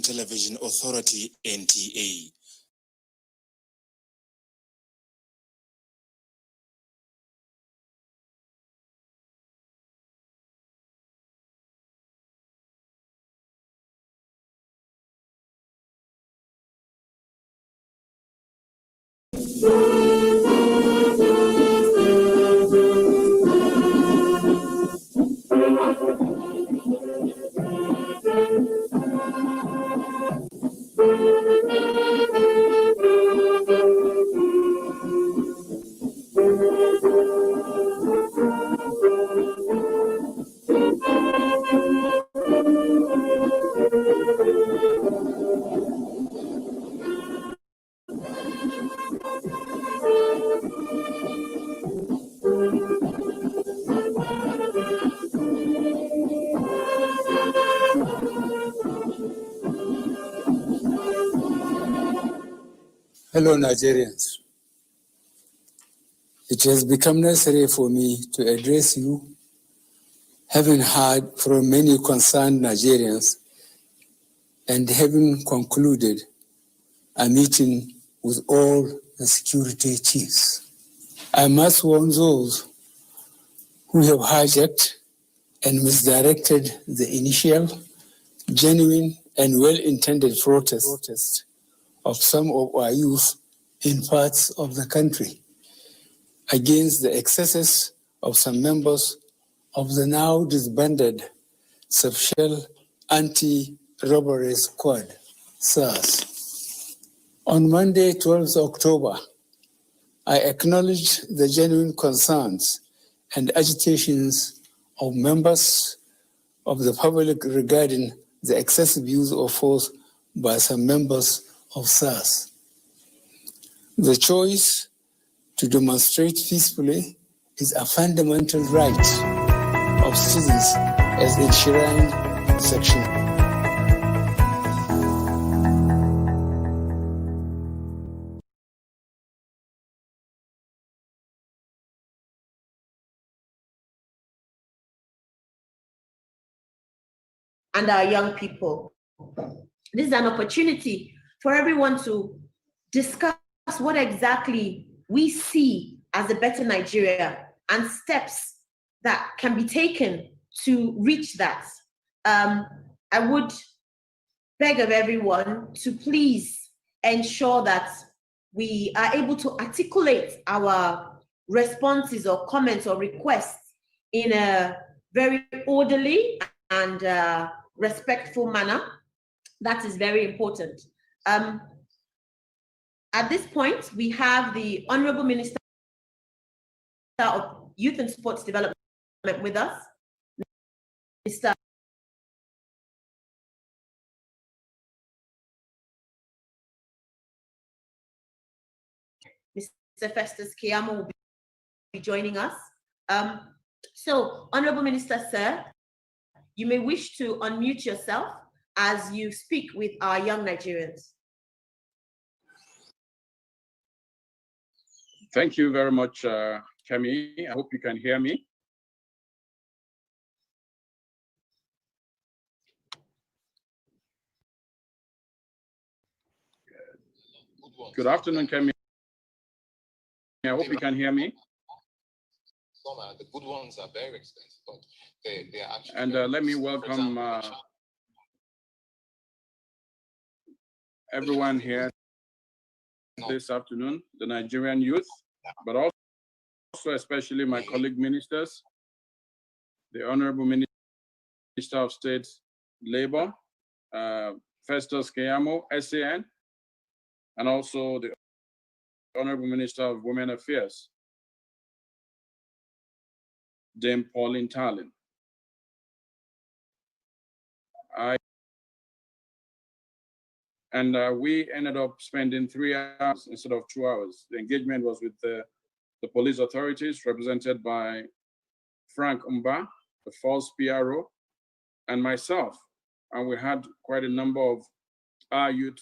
Television Authority, NTA. Hello, Nigerians. It has become necessary for me to address you, having heard from many concerned Nigerians and having concluded a meeting with all the security chiefs. I must warn those who have hijacked and misdirected the initial, genuine, and well-intended protest of some of our youth in parts of the country against the excesses of some members of the now disbanded Subshell Anti-Robbery Squad, Sars. On Monday, 12th October, I acknowledged the genuine concerns and agitations of members of the public regarding the excessive use of force by some members of SARS. The choice to demonstrate peacefully is a fundamental right of citizens as enshrined in Section. And our young people. This is an opportunity for everyone to discuss what exactly we see as a better Nigeria and steps that can be taken to reach that. I would beg of everyone to please ensure that we are able to articulate our responses or comments or requests in a very orderly and respectful manner. That is very important. At this point, we have the Honorable Minister of Youth and Sports Development with us, Mr. Festus Keyamo will be joining us. So, Honorable Minister, sir, you may wish to unmute yourself as you speak with our young Nigerians. Thank you very much, Kemi. I hope you can hear me. Good afternoon, Kemi. I hope you can hear me. The good ones are very expensive, but they are actually. And let me welcome everyone here this afternoon, the Nigerian youth, but also especially my colleague ministers, the Honorable Minister of State Labor, Festus Keyamo, SAN, and also the Honorable Minister of Women Affairs, Dame Pauline Tallinn. We ended up spending 3 hours instead of 2 hours. The engagement was with the police authorities represented by Frank Umba, the false PRO, and myself. And we had quite a number of our youth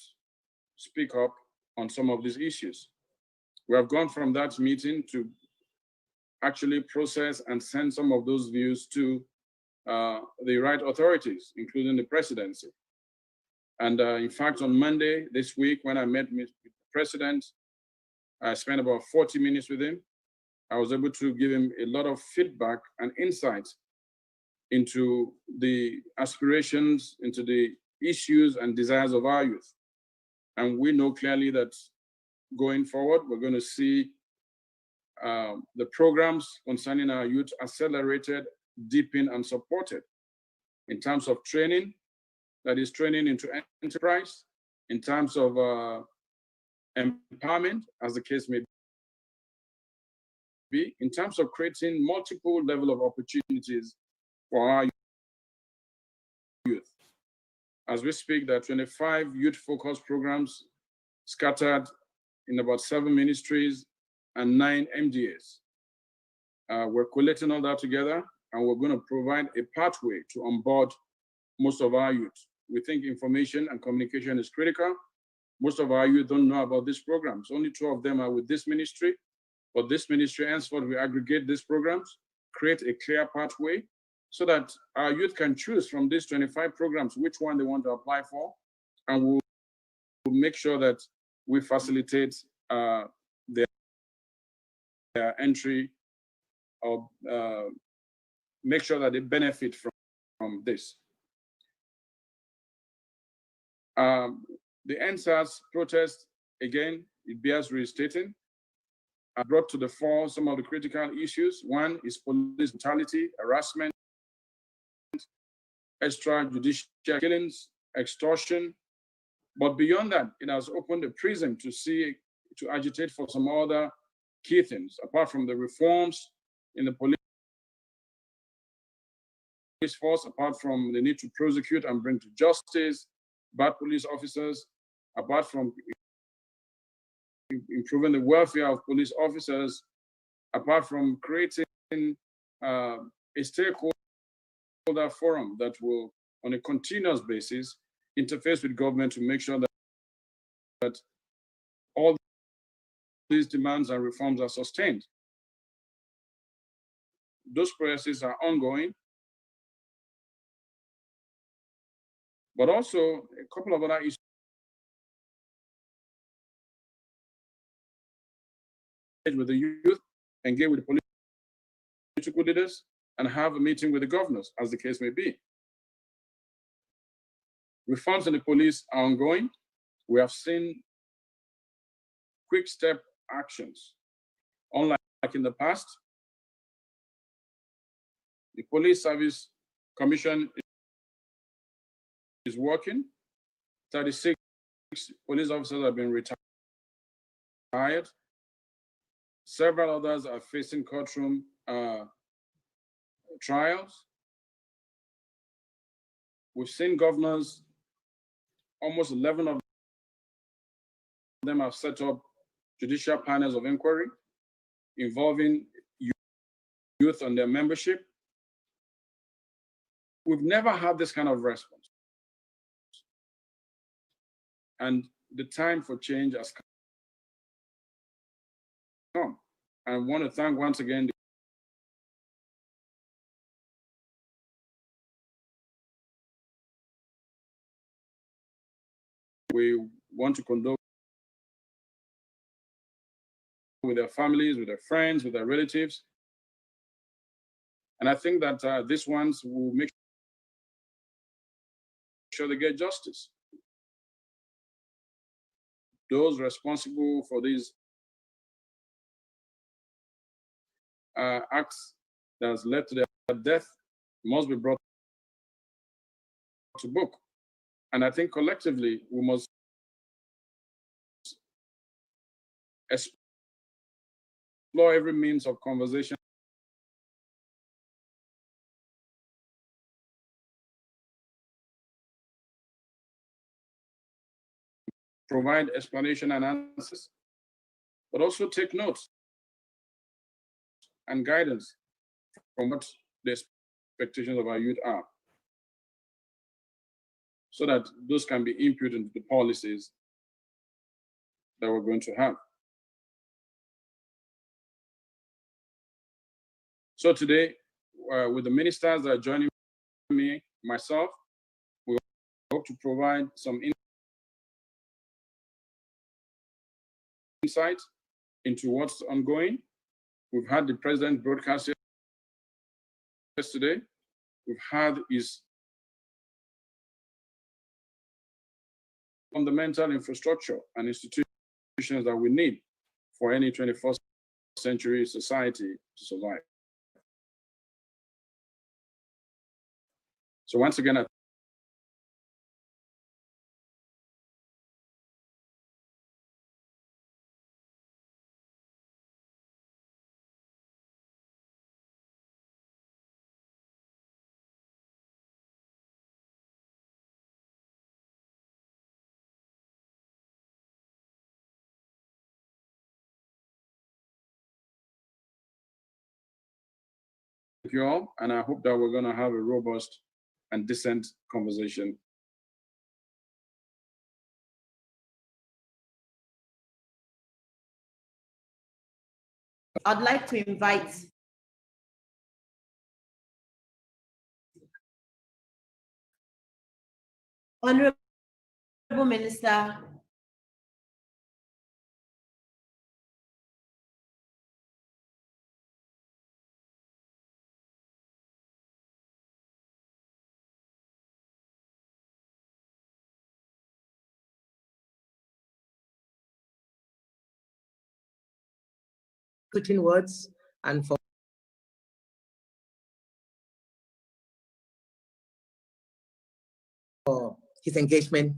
speak up on some of these issues. We have gone from that meeting to actually process and send some of those views to the right authorities, including the presidency. And in fact, on Monday this week, when I met with the president, I spent about 40 minutes with him. I was able to give him a lot of feedback and insight into the aspirations, into the issues and desires of our youth. And we know clearly that going forward, we're going to see the programs concerning our youth accelerated, deepened, and supported in terms of training, that is training into enterprise, in terms of empowerment, as the case may be, in terms of creating multiple level of opportunities for our youth. As we speak, there are 25 youth-focused programs scattered in about 7 ministries and 9 MDAs. We're collecting all that together, and we're going to provide a pathway to onboard most of our youth. We think information and communication is critical. Most of our youth don't know about these programs. Only 2 of them are with this ministry, but this ministry henceforth will aggregate these programs, create a clear pathway so that our youth can choose from these 25 programs which one they want to apply for, and we'll make sure that we facilitate their entry, or make sure that they benefit from this. The NSAS protest, again, it bears restating. I brought to the fore some of the critical issues. One is police brutality, harassment, extrajudicial killings, extortion. But beyond that, it has opened a prism to agitate for some other key things, apart from the reforms in the police force, apart from the need to prosecute and bring to justice bad police officers, apart from improving the welfare of police officers, apart from creating a stakeholder forum that will, on a continuous basis, interface with government to make sure that all these demands and reforms are sustained. Those processes are ongoing, but also a couple of other issues. With the youth, engage with the political leaders, and have a meeting with the governors, as the case may be. Reforms in the police are ongoing. We have seen quick step actions. Unlike in the past, the Police Service Commission is working. 36 police officers have been retired. Several others are facing courtroom trials. We've seen governors, almost 11 of them have set up judicial panels of inquiry involving youth and their membership. We've never had this kind of response. And the time for change has come. I want to thank once again we want to condole with their families, with their friends, with their relatives. And I think that these ones will make sure they get justice. Those responsible for these acts that has led to their death must be brought to book. And I think collectively we must explore every means of conversation provide explanation and answers, but also take notes and guidance from what the expectations of our youth are, so that those can be input into the policies that we're going to have. So today, with the ministers that are joining me, myself, we hope hope to provide some insight into what's ongoing. We've had the president broadcast yesterday. We've had his fundamental infrastructure and institutions that we need for any 21st century society to survive. So once again, thank you all, and I hope that we're going to have a robust and decent conversation. I'd like to invite Honorable Minister putting words and for his engagement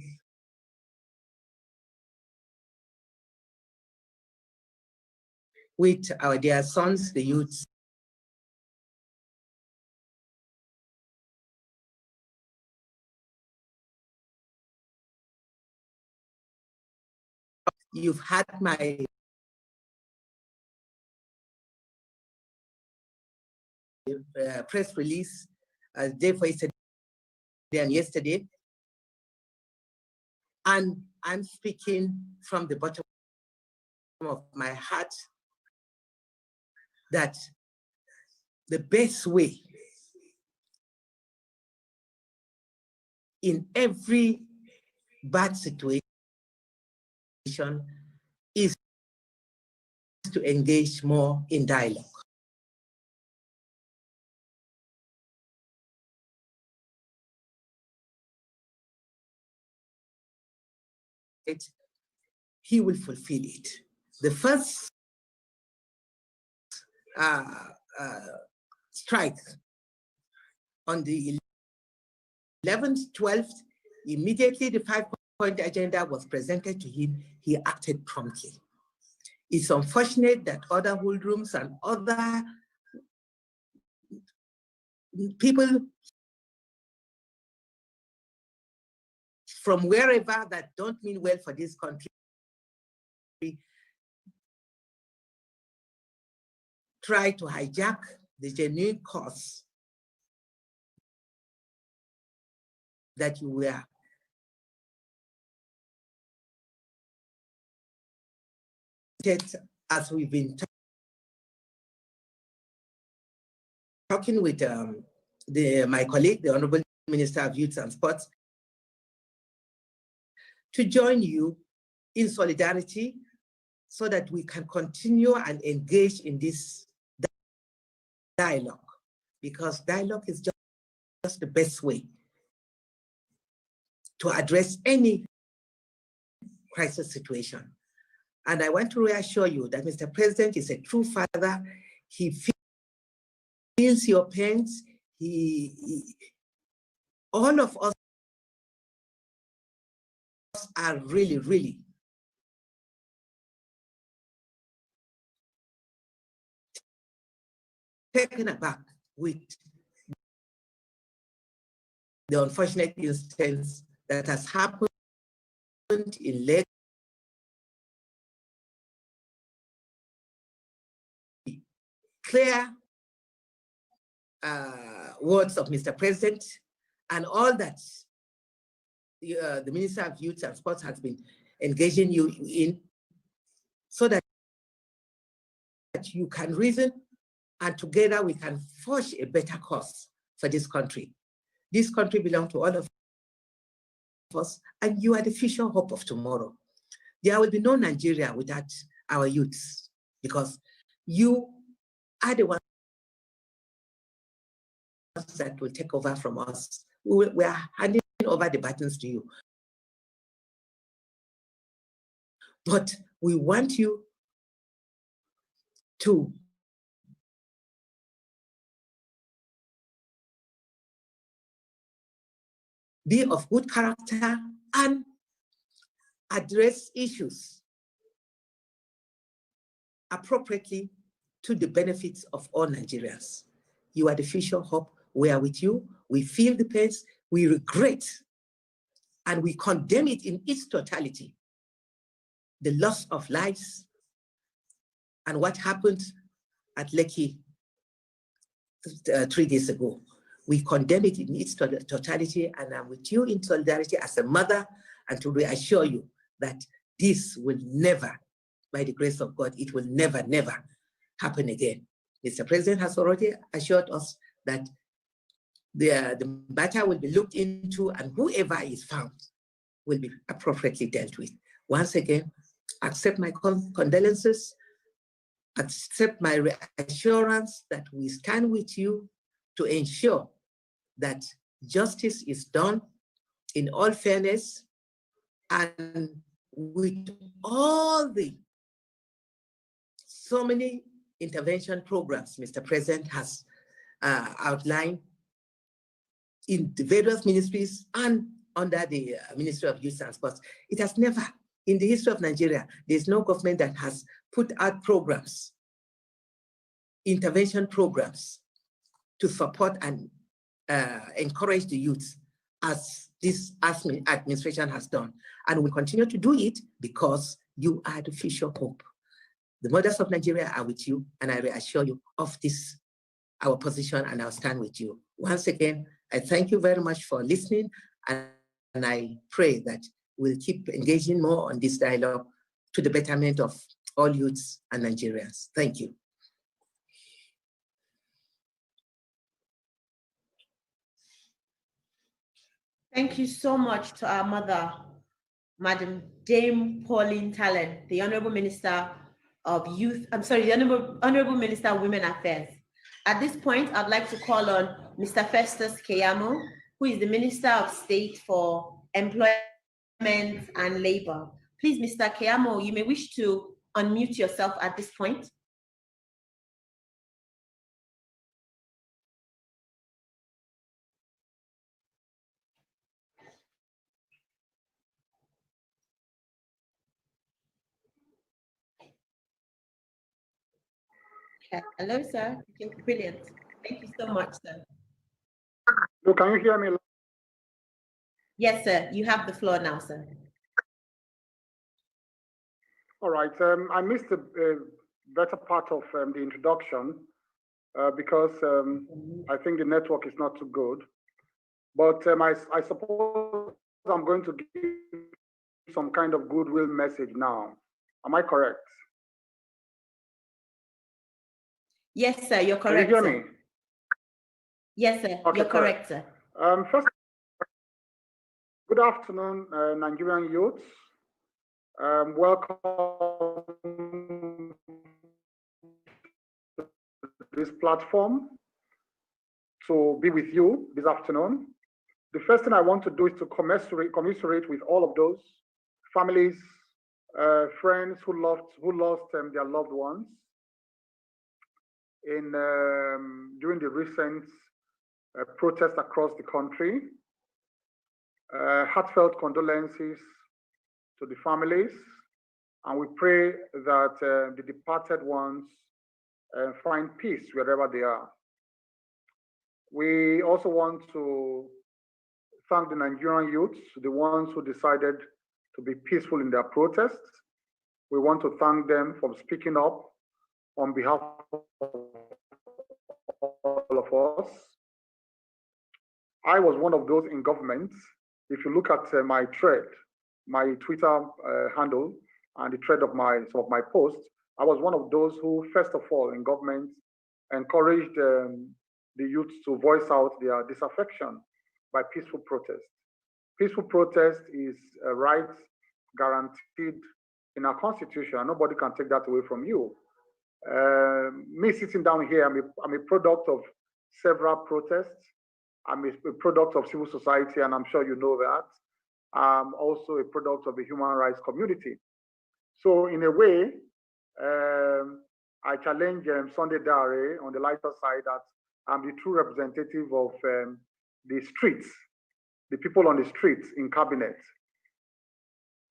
with our dear sons, the youths. You've had my press release day for yesterday and yesterday, and I'm speaking from the bottom of my heart that the best way in every bad situation is to engage more in dialogue. He will fulfill it. The first strike on the 11th, 12th, immediately the 5-point agenda was presented to him, he acted promptly. It's unfortunate that other hold rooms and other people from wherever that don't mean well for this country try to hijack the genuine cause that you were as we've been talking with my colleague, the Honorable Minister of Youth and Sports, to join you in solidarity so that we can continue and engage in this dialogue, because dialogue is just the best way to address any crisis situation. And I want to reassure you that Mr. President is a true father. He feels your pains. All of us are really, really taken aback with the unfortunate instance that has happened in Lagos. Clear words of Mr. President and all that the Minister of Youth and Sports has been engaging you in, so that you can reason and together we can forge a better course for this country. This country belongs to all of us, and you are the future hope of tomorrow. There will be no Nigeria without our youths, because you are the ones that will take over from us. We are handing over the buttons to you. But we want you to be of good character and address issues appropriately to the benefits of all Nigerians. You are the future hope. We are with you. We feel the pains. We regret and we condemn it in its totality. The loss of lives and what happened at Lekki 3 days ago. We condemn it in its totality, and I'm with you in solidarity as a mother, and to reassure you that this will never, by the grace of God, it will never, never happen again. Mr. President has already assured us that the matter will be looked into, and whoever is found will be appropriately dealt with. Once again, accept my condolences, accept my reassurance that we stand with you to ensure that justice is done in all fairness and with all the so many intervention programs Mr. President has outlined in the various ministries and under the Ministry of Youth and Sports. It has never, in the history of Nigeria, there's no government that has put out programs, intervention programs, to support and encourage the youth as this administration has done. And we continue to do it because you are the future hope. The mothers of Nigeria are with you, and I reassure you of this, our position, and I'll stand with you. Once again, I thank you very much for listening, and I pray that we'll keep engaging more on this dialogue to the betterment of all youths and Nigerians. Thank you. Thank you so much to our mother, Madam Dame Pauline Tallen, the Honorable Minister of Youth, the Honorable Minister of Women Affairs. At this point, I'd like to call on Mr. Festus Keyamo, who is the Minister of State for Employment and Labor. Please, Mr. Keyamo, you may wish to unmute yourself at this point. Hello, sir. Okay, brilliant. Thank you so much, sir. So can you hear me? Yes, sir. You have the floor now, sir. All right. I missed the better part of the introduction because I think the network is not too good. But I suppose I'm going to give some kind of goodwill message now. Am I correct? Yes, sir. You're correct. Can you hear me? Yes, sir. Okay, You're correct, sir. First, good afternoon, Nigerian youths. Welcome to this platform to be with you this afternoon. The first thing I want to do is to commiserate with all of those families, friends who lost their loved ones in during the recent protest across the country. Heartfelt condolences to the families, and we pray that the departed ones find peace wherever they are. We also want to thank the Nigerian youths, the ones who decided to be peaceful in their protests. We want to thank them for speaking up on behalf of all of us. I was one of those in government. If you look at my thread, my Twitter handle, and the thread of some of my posts, I was one of those who, first of all, in government, encouraged the youth to voice out their disaffection by peaceful protest. Peaceful protest is a right guaranteed in our constitution, and nobody can take that away from you. Me sitting down here, I'm a product of several protests. I'm a product of civil society, and I'm sure you know that. I'm also a product of the human rights community. So in a way, I challenge Sunday Dare on the lighter side that I'm the true representative of the streets, the people on the streets in cabinet.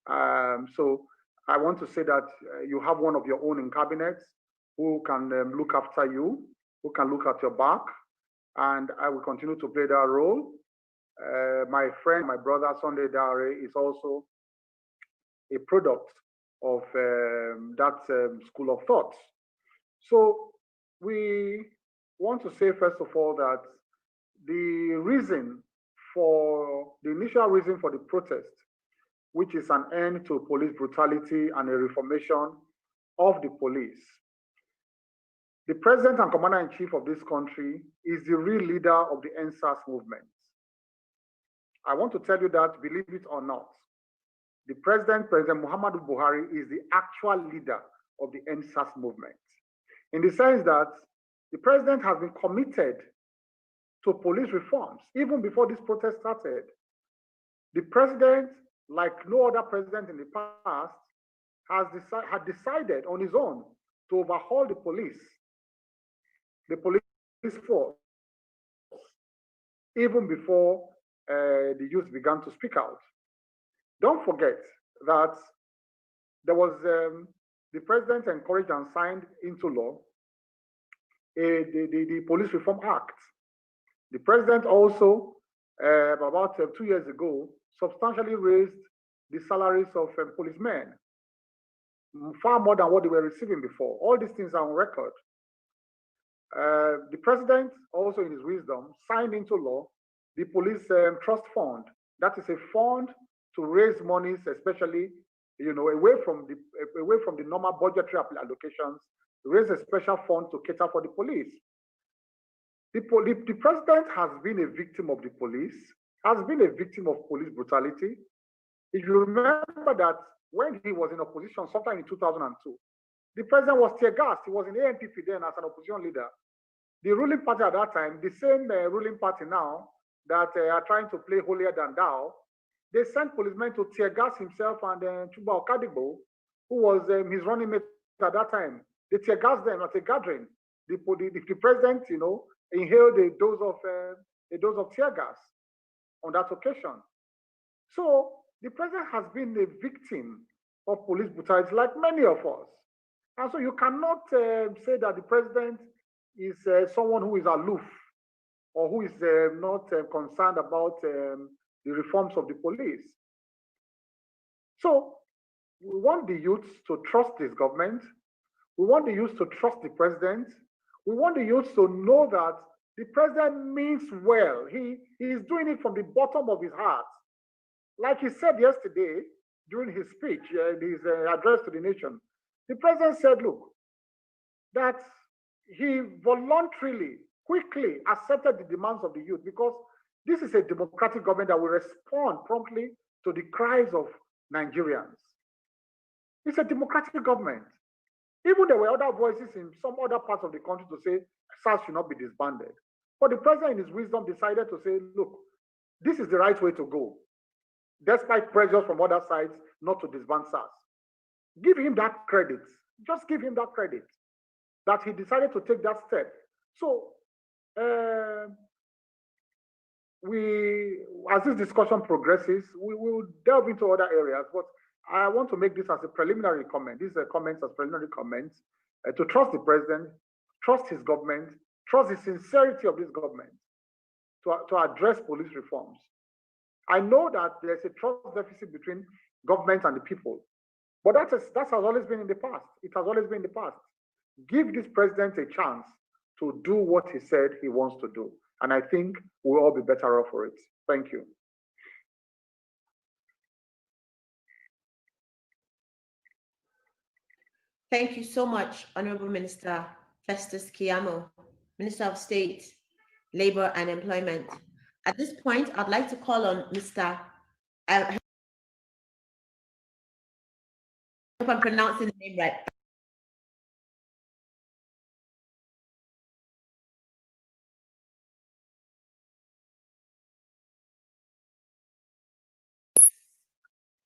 So I want to say that you have one of your own in cabinet who can look after you, who can look at your back, and I will continue to play that role. My friend, my brother Sunday Dare is also a product of that school of thought. So we want to say, first of all, that the initial reason for the protest, which is an end to police brutality and a reformation of the police. The president and commander-in-chief of this country is the real leader of the Sars movement. I want to tell you that, believe it or not, the President Muhammadu Buhari, is the actual leader of the Sars movement, in the sense that the president has been committed to police reforms even before this protest started. The president, like no other president in the past, had decided on his own to overhaul the police force, even before the youth began to speak out. Don't forget that there was the president encouraged and signed into law the Police Reform Act. The president also, about 2 years ago, substantially raised the salaries of policemen, far more than what they were receiving before. All these things are on record. The president also, in his wisdom, signed into law the police trust fund. That is a fund to raise monies, especially, away from the normal budgetary allocations, raise a special fund to cater for the police. The president has been a victim of the police, has been a victim of police brutality. If you remember that when he was in opposition sometime in 2002, the president was tear gassed. He was in ANPP then as an opposition leader. The ruling party at that time, the same ruling party now that are trying to play holier than thou, they sent policemen to tear gas himself and Chuba Okadigbo, who was his running mate at that time. They tear gassed them at a gathering. The president, inhaled a dose of tear gas on that occasion. So the president has been a victim of police brutality, like many of us. And so you cannot say that the president is someone who is aloof or who is not concerned about the reforms of the police. So we want the youths to trust this government. We want the youths to trust the president. We want the youths to know that the president means well. He is doing it from the bottom of his heart. Like he said yesterday during his speech, his address to the nation, the president said, look, that he voluntarily, quickly accepted the demands of the youth because this is a democratic government that will respond promptly to the cries of Nigerians. It's a democratic government. Even there were other voices in some other parts of the country to say SARS should not be disbanded. But the president, in his wisdom, decided to say, look, this is the right way to go, despite pressures from other sides not to disband SARS. Give him that credit. Just give him that credit that he decided to take that step. So as this discussion progresses, we will delve into other areas, but I want to make this as a preliminary comment. These are comments as preliminary comments to trust the president, trust his government, trust the sincerity of this government to address police reforms. I know that there's a trust deficit between government and the people, but that has always been in the past. It has always been in the past. Give this president a chance to do what he said he wants to do. And I think we'll all be better off for it. Thank you. Thank you so much, Honorable Minister Festus Keyamo, Minister of State, Labor and Employment. At this point, I'd like to call on Mr. I hope I'm pronouncing the name right.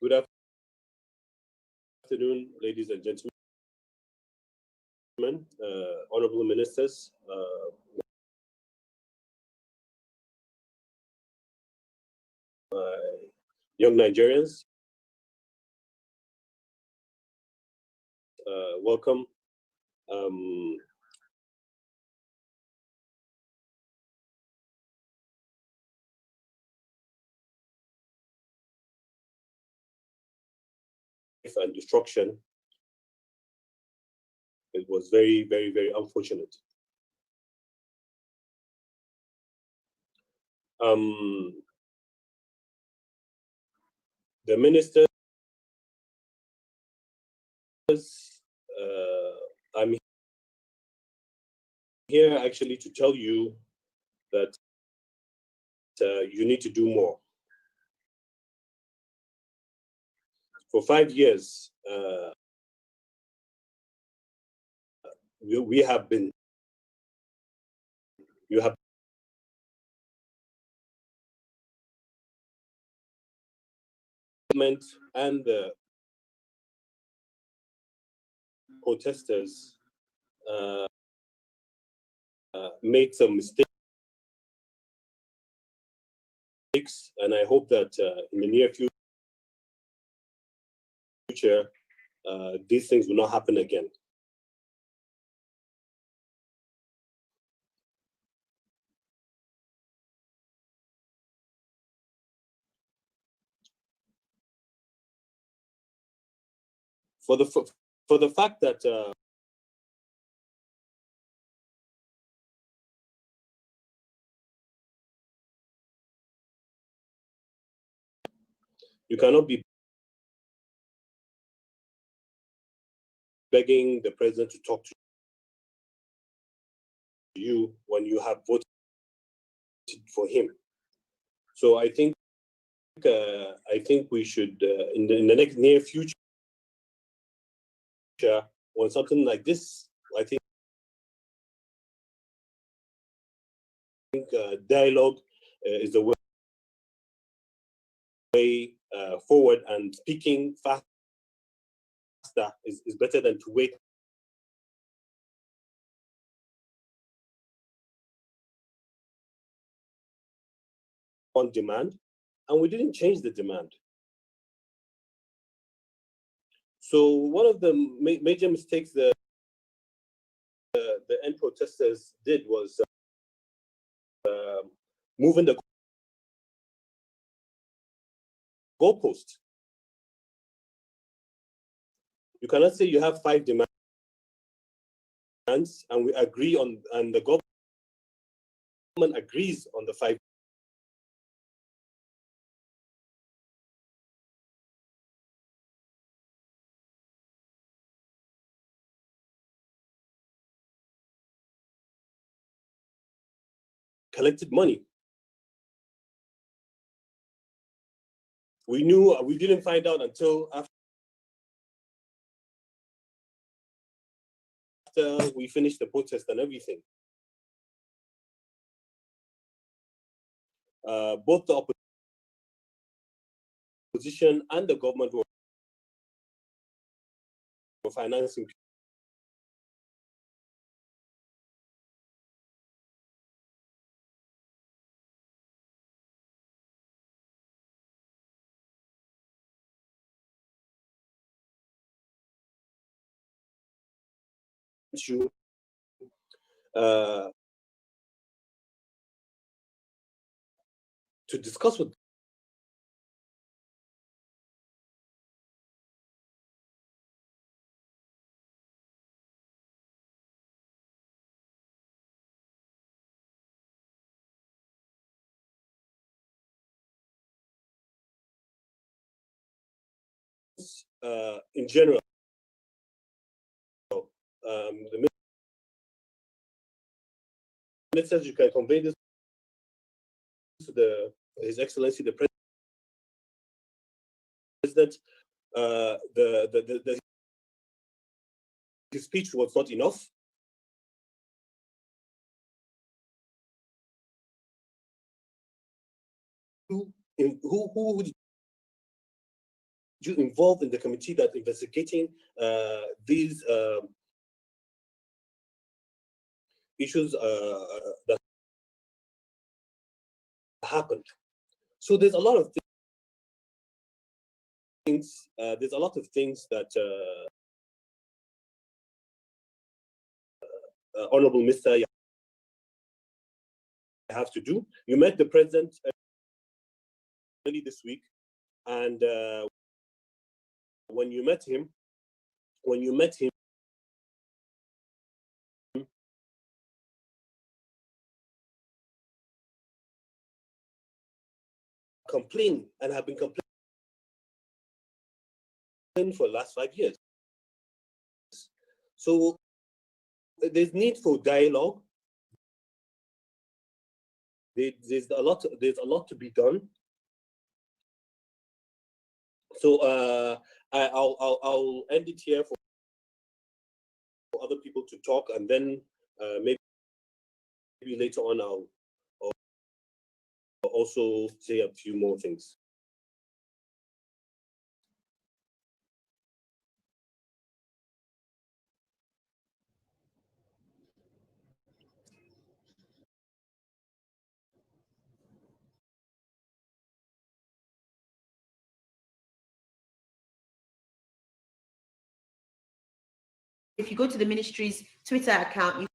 Good afternoon, ladies and gentlemen, honorable ministers, young Nigerians. Welcome. And destruction. It was very, very, very unfortunate. The ministers, I'm here actually to tell you that you need to do more. For 5 years, you have and the protesters made some mistakes, and I hope that in the near future, these things will not happen again. For the fact that you cannot be begging the president to talk to you when you have voted for him. So I think we should in the next near future, when something like this, I think dialogue is the way forward, and speaking faster is better than to wait on demand, and we didn't change the demand. So one of the major mistakes the end protesters did was moving the goalpost. You cannot say you have 5 demands and we agree on, and the government agrees on the 5. Collected money. We didn't find out until after we finished the protest and everything. Both the opposition and the government were financing issue. To discuss with in general, the ministers, you can convey this to His Excellency the President. President, his speech was not enough. Who would you involve in the committee that investigating these issues that happened? So there's a lot of things. There's a lot of things that Honorable Mr. have to do. You met the president early this week, and when you met him, complaining and have been complaining for the last 5 years. So there's need for dialogue. There's a lot to be done. So I'll end it here for other people to talk, and then maybe later on I'll also say a few more things. If you go to the ministry's Twitter account, you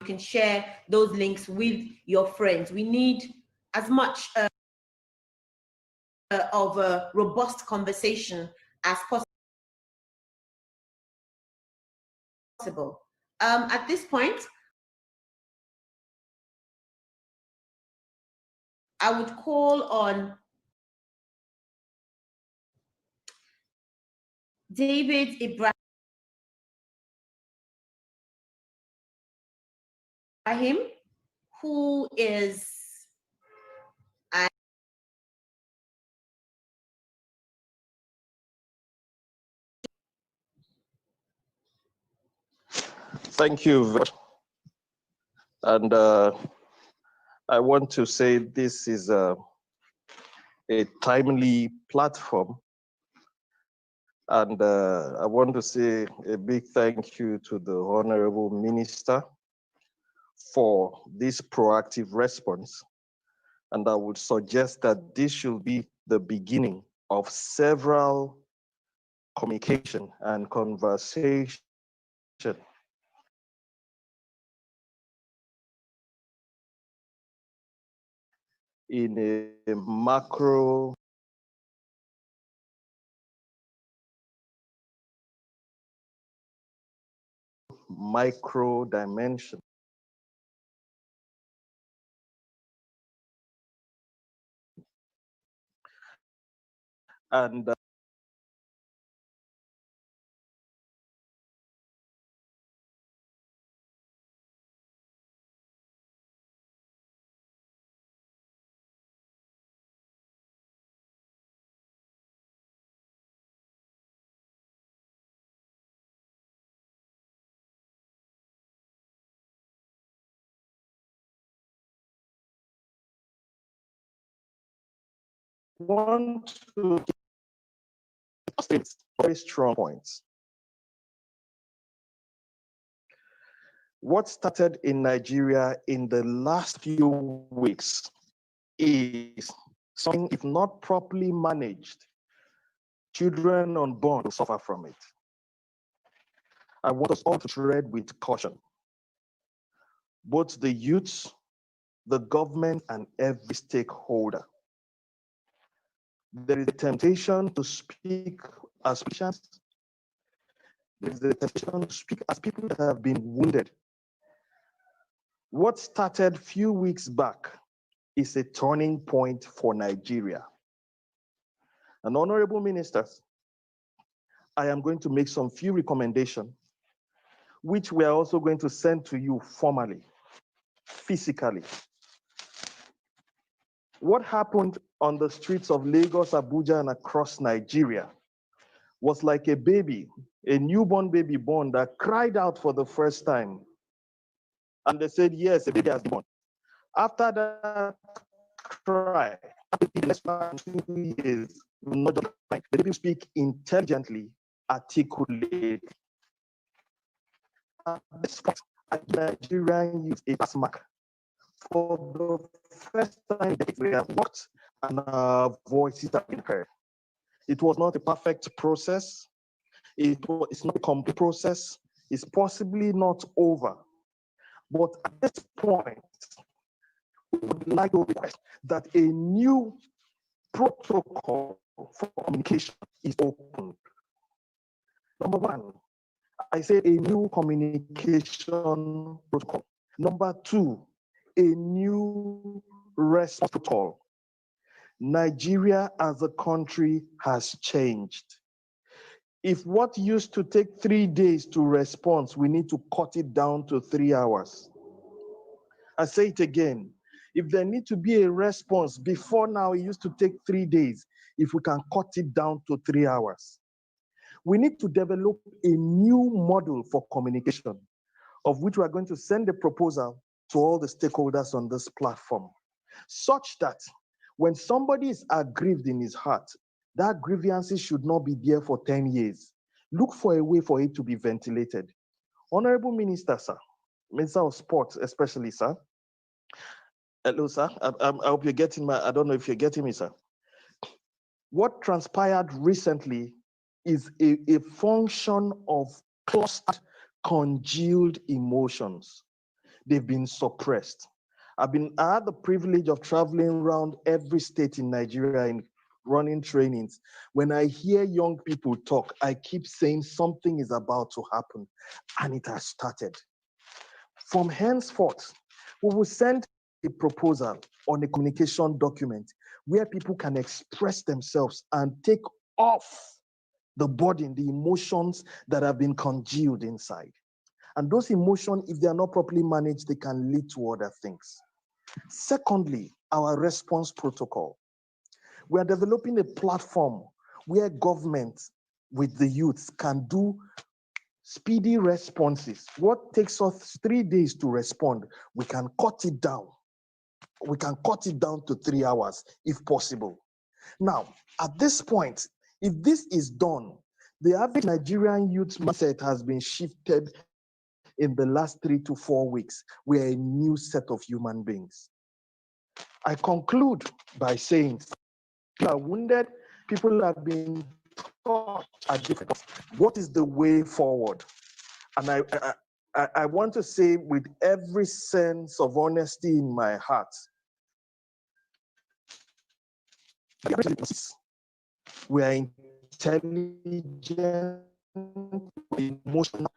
can share those links with your friends. We need as much of a robust conversation as possible. At this point, I would call on David Ibrahim, who is Thank you very much. And I want to say this is a timely platform. And I want to say a big thank you to the Honorable Minister for this proactive response. And I would suggest that this should be the beginning of several communication and conversation in a macro micro dimension. And want to give very strong points. What started in Nigeria in the last few weeks is something, if not properly managed, children unborn will suffer from it. I want us all to tread with caution. Both the youths, the government, and every stakeholder. There is a temptation to speak as patients. There is a temptation to speak as people that have been wounded. What started a few weeks back is a turning point for Nigeria. And honorable ministers, I am going to make some few recommendations, which we are also going to send to you formally, physically. What happened on the streets of Lagos, Abuja, and across Nigeria was like a baby, a newborn baby born that cried out for the first time. And they said, yes, a baby has been born. After that cry, less than 2 years, not just like the baby speak intelligently, articulately. At this point, Nigerian youth a pass mark. For the first time, we have worked and our voices have been heard. It was not a perfect process. It's not a complete process. It's possibly not over. But at this point, we would like to request that a new protocol for communication is opened. Number one, I say a new communication protocol. Number two, a new response protocol. Nigeria as a country has changed. If what used to take 3 days to respond, we need to cut it down to 3 hours. I say it again. If there need to be a response, before now it used to take 3 days, if we can cut it down to 3 hours. We need to develop a new model for communication, of which we are going to send a proposal to all the stakeholders on this platform, such that when somebody is aggrieved in his heart, that grievances should not be there for 10 years. Look for a way for it to be ventilated. Honorable Minister, sir, Minister of Sports especially, sir. Hello, sir. I hope you're getting I don't know if you're getting me, sir. What transpired recently is a function of clustered, congealed emotions. They've been suppressed. I had the privilege of traveling around every state in Nigeria in running trainings. When I hear young people talk, I keep saying something is about to happen, and it has started. From henceforth, we will send a proposal on a communication document where people can express themselves and take off the burden, the emotions that have been congealed inside. And those emotions, if they are not properly managed, they can lead to other things. Secondly, our response protocol. We are developing a platform where government with the youths can do speedy responses. What takes us 3 days to respond, we can cut it down. We can cut it down to 3 hours if possible. Now, at this point, if this is done, the average Nigerian youth mindset has been shifted in the last 3 to 4 weeks. We are a new set of human beings. I conclude by saying, people are wounded, people have been taught at different times. What is the way forward? And I want to say with every sense of honesty in my heart, we are intelligent, emotional,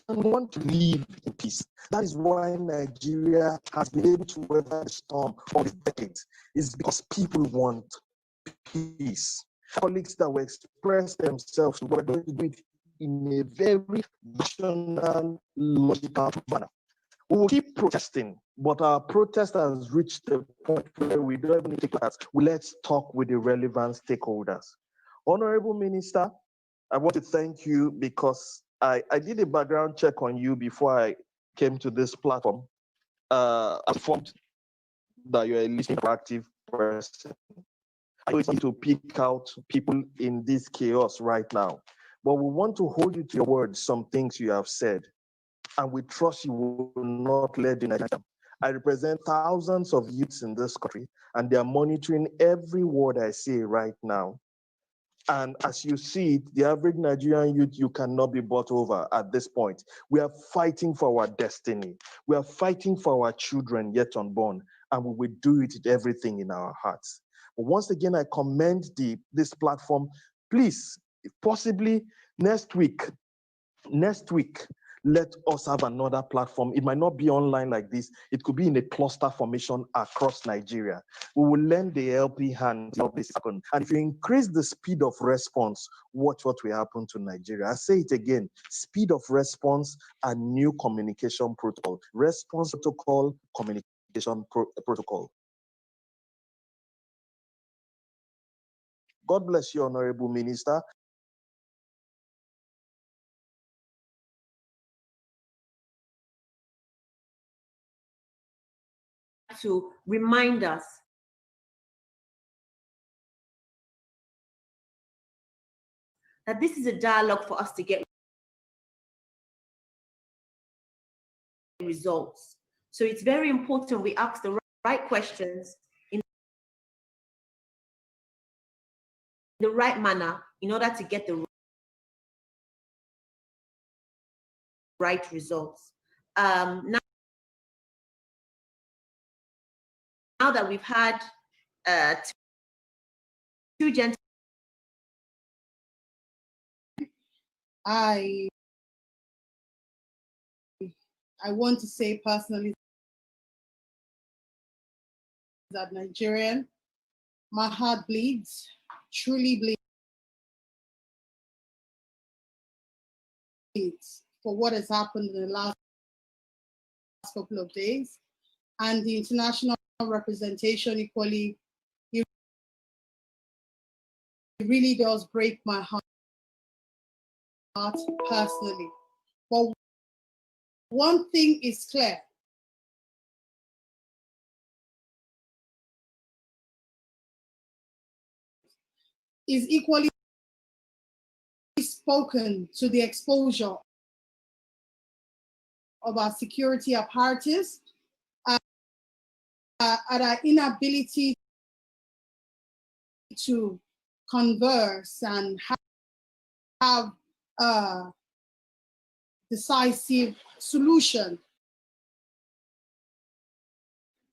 and want to live in peace. That is why Nigeria has been able to weather the storm of these decades. It's because people want peace. Colleagues that will express themselves, we're going to do it in a very rational, logical manner. We will keep protesting, but our protest has reached the point where we don't even need to take class. Let's talk with the relevant stakeholders. Honorable Minister, I want to thank you because I did a background check on you before I came to this platform. I informed that you're a listening, proactive person. I always need to pick out people in this chaos right now, but we want to hold you to your word, some things you have said, and we trust you will not let the Nigerian. I represent thousands of youths in this country, and they are monitoring every word I say right now. And as you see it, the average Nigerian youth, you cannot be bought over at this point. We are fighting for our destiny. We are fighting for our children yet unborn, and we will do it with everything in our hearts. But once again, I commend this platform. Please, if possibly next week, let us have another platform. It might not be online like this. It could be in a cluster formation across Nigeria. We will lend the helping hand to this happen. And if you increase the speed of response, watch what will happen to Nigeria. I say it again, speed of response and new communication protocol. Response protocol, communication protocol. God bless you, Honorable Minister. To remind us that this is a dialogue for us to get results. So it's very important we ask the right questions in the right manner in order to get the right results. Now that we've had two gentlemen, I want to say personally that Nigerian, my heart bleeds, truly bleeds for what has happened in the last couple of days, and the international representation equally. It really does break my heart personally. But one thing is clear. Is equally spoken to the exposure of our security apparatus, at our inability to converse and have a decisive solution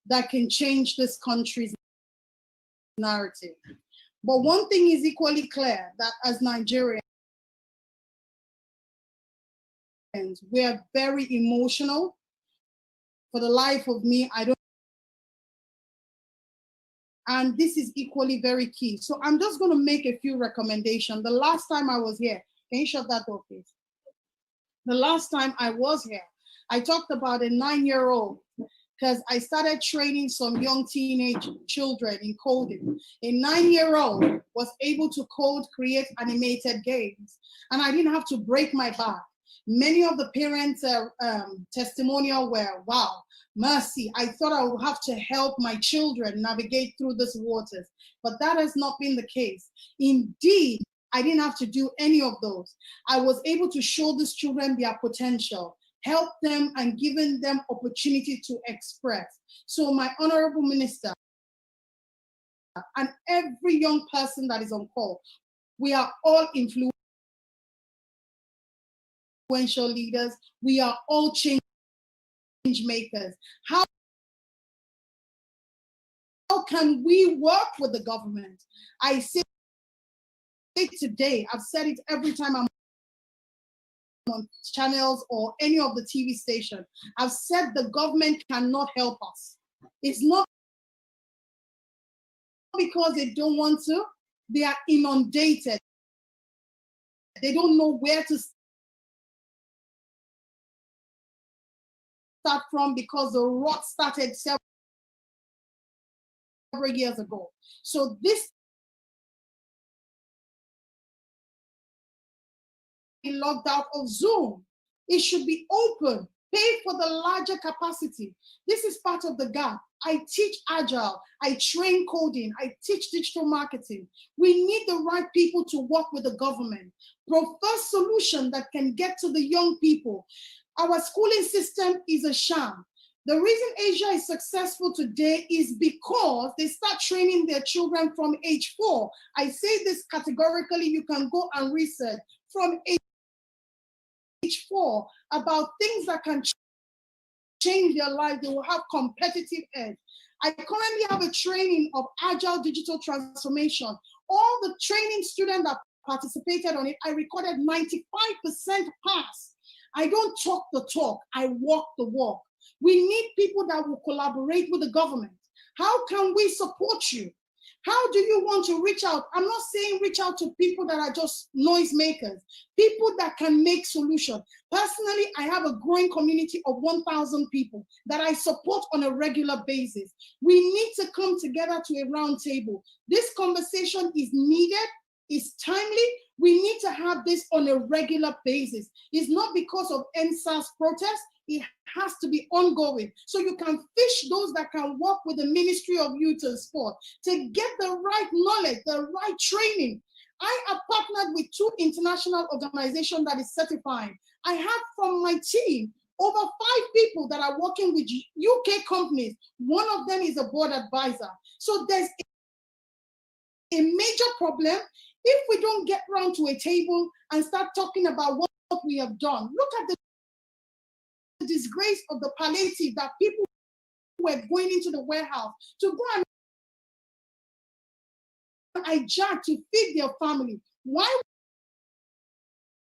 that can change this country's narrative. But one thing is equally clear, that as Nigerians, we are very emotional. For the life of me, I don't, and this is equally very key. So I'm just going to make a few recommendations. The last time I was here, can you shut that door, please? The last time I was here, I talked about a 9-year-old, because I started training some young teenage children in coding. A 9-year-old was able to code, create animated games, and I didn't have to break my back. Many of the parents' testimonial were, wow, mercy, I thought I would have to help my children navigate through these waters, but that has not been the case. Indeed, I didn't have to do any of those. I was able to show these children their potential, help them and given them opportunity to express. So my honorable minister and every young person that is on call, we are all influential leaders. We are all change makers. How can we work with the government? I say today, I've said it every time I'm on channels or any of the TV station. I've said the government cannot help us. It's not because they don't want to, they are inundated. They don't know where to start from because the rot started several years ago. So this locked out of Zoom. It should be open, pay for the larger capacity. This is part of the gap. I teach agile, I train coding, I teach digital marketing. We need the right people to work with the government. Prefer solution that can get to the young people. Our schooling system is a sham. The reason Asia is successful today is because they start training their children from age 4. I say this categorically, you can go and research from age 4 about things that can change their life. They will have competitive edge. I currently have a training of agile digital transformation. All the training students that participated on it, I recorded 95% pass. I don't talk the talk, I walk the walk. We need people that will collaborate with the government. How can we support you? How do you want to reach out? I'm not saying reach out to people that are just noisemakers, people that can make solutions. Personally, I have a growing community of 1,000 people that I support on a regular basis. We need to come together to a round table. This conversation is needed, it's timely. We need to have this on a regular basis. It's not because of NSAS protests. It has to be ongoing. So you can fish those that can work with the Ministry of Youth and Sport to get the right knowledge, the right training. I have partnered with 2 international organizations that is certifying. I have from my team over 5 people that are working with UK companies. One of them is a board advisor. So there's a major problem if we don't get round to a table and start talking about what we have done. Look at the disgrace of the palliative that people were going into the warehouse to go and hijack to feed their family. Why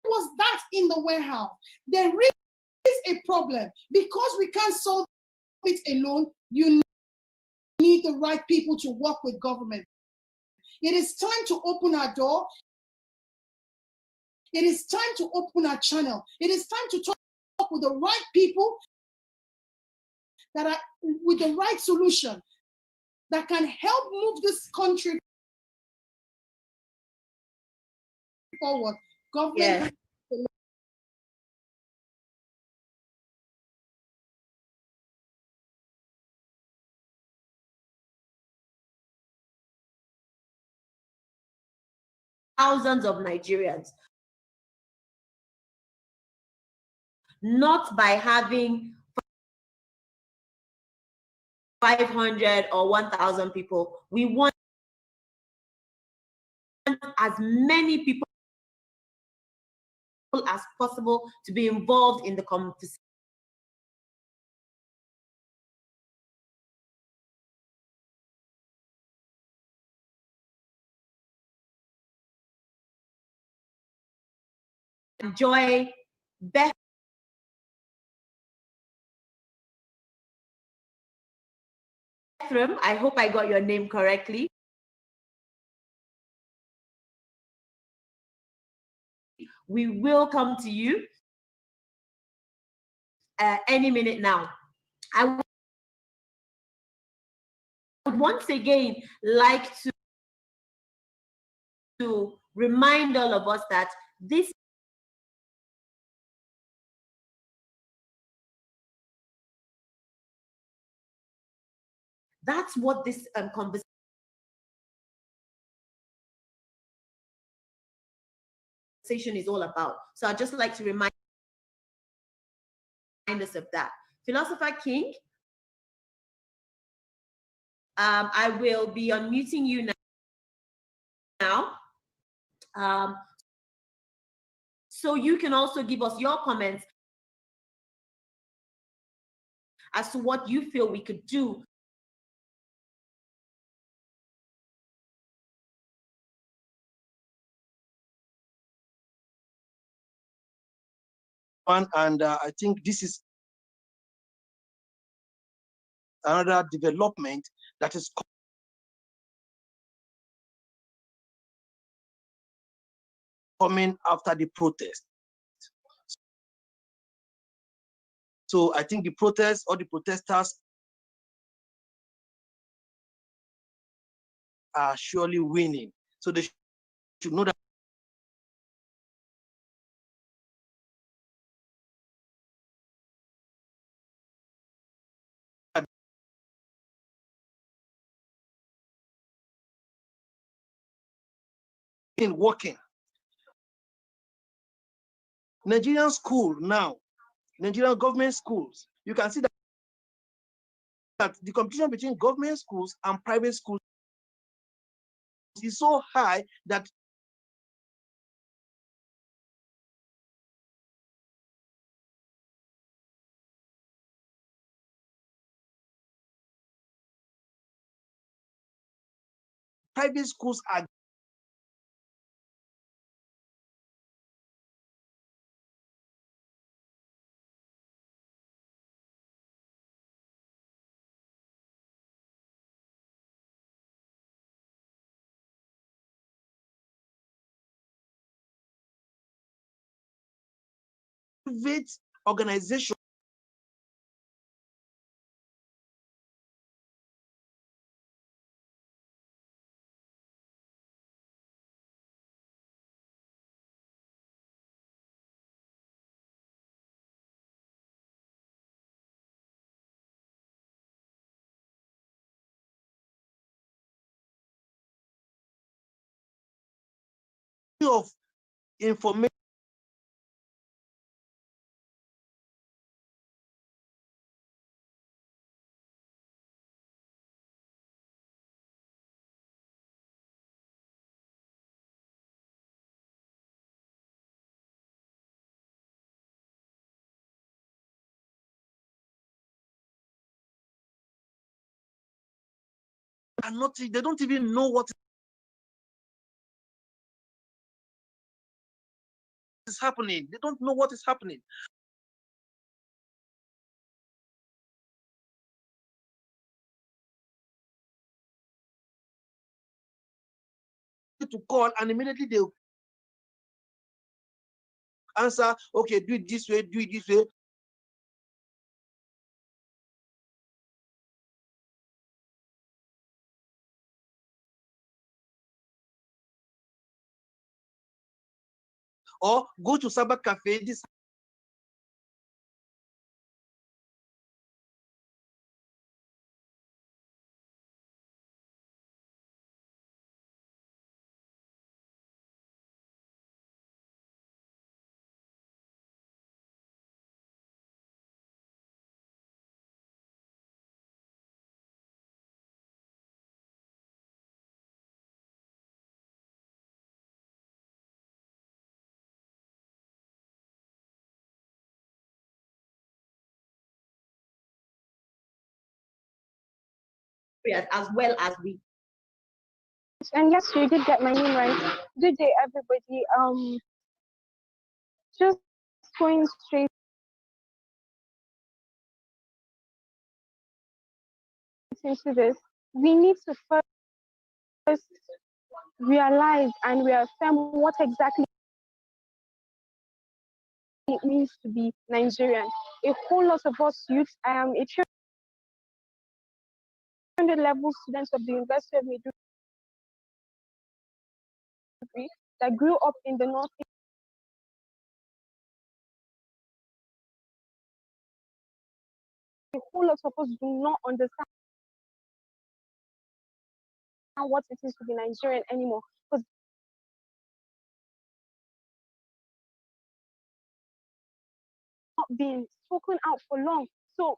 was that in the warehouse? There is a problem. Because we can't solve it alone, you need the right people to work with government. It is time to open our door. It is time to open our channel. It is time to talk with the right people that are with the right solution that can help move this country forward. Government. Yes. Thousands of Nigerians, not by having 500 or 1,000 people. We want as many people as possible to be involved in the conversation. Joy Beth. I hope I got your name correctly. We will come to you any minute now. I would once again like to remind all of us that this that's what this conversation is all about. So I'd just like to remind us of that. Philosopher King, I will be unmuting you now. So you can also give us your comments as to what you feel we could do and I think this is another development that is coming after the protest. So I think the protest or the protesters are surely winning. So they should know that in working. Nigerian school now, Nigerian government schools, you can see that the competition between government schools and private schools is so high that private schools are private organization of information are not, they don't even know what is happening. They don't know what is happening. To call and immediately they'll answer, okay, do it this way, do it this way. Or go to cyber cafe. This as well as we. And yes, you did get my name right. Good day, everybody. Just going straight into this, we need to first realize and reaffirm what exactly it means to be Nigerian. A whole lot of us youth, I am a 300 level student of the University of Maiduguri that grew up in the north. A whole lot of us do not understand what it is to be Nigerian anymore, because not being spoken out for long. So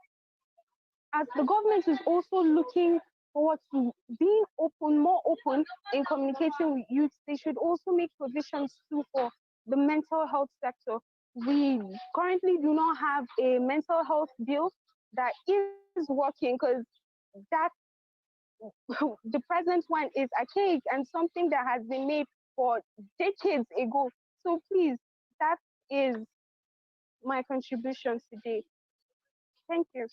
as the government is also looking forward to being open, more open in communicating with youth, they should also make provisions too for the mental health sector. We currently do not have a mental health bill that is working, because that the present one is archaic and something that has been made for decades ago. So please, that is my contribution today. Thank you.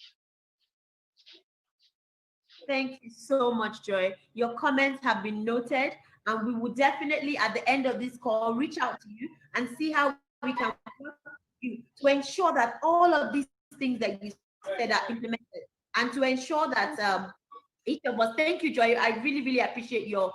Thank you so much, Joy. Your comments have been noted, and we will definitely, at the end of this call, reach out to you and see how we can work with you to ensure that all of these things that you said are implemented, and to ensure that each of us. Thank you, Joy. I really, really appreciate your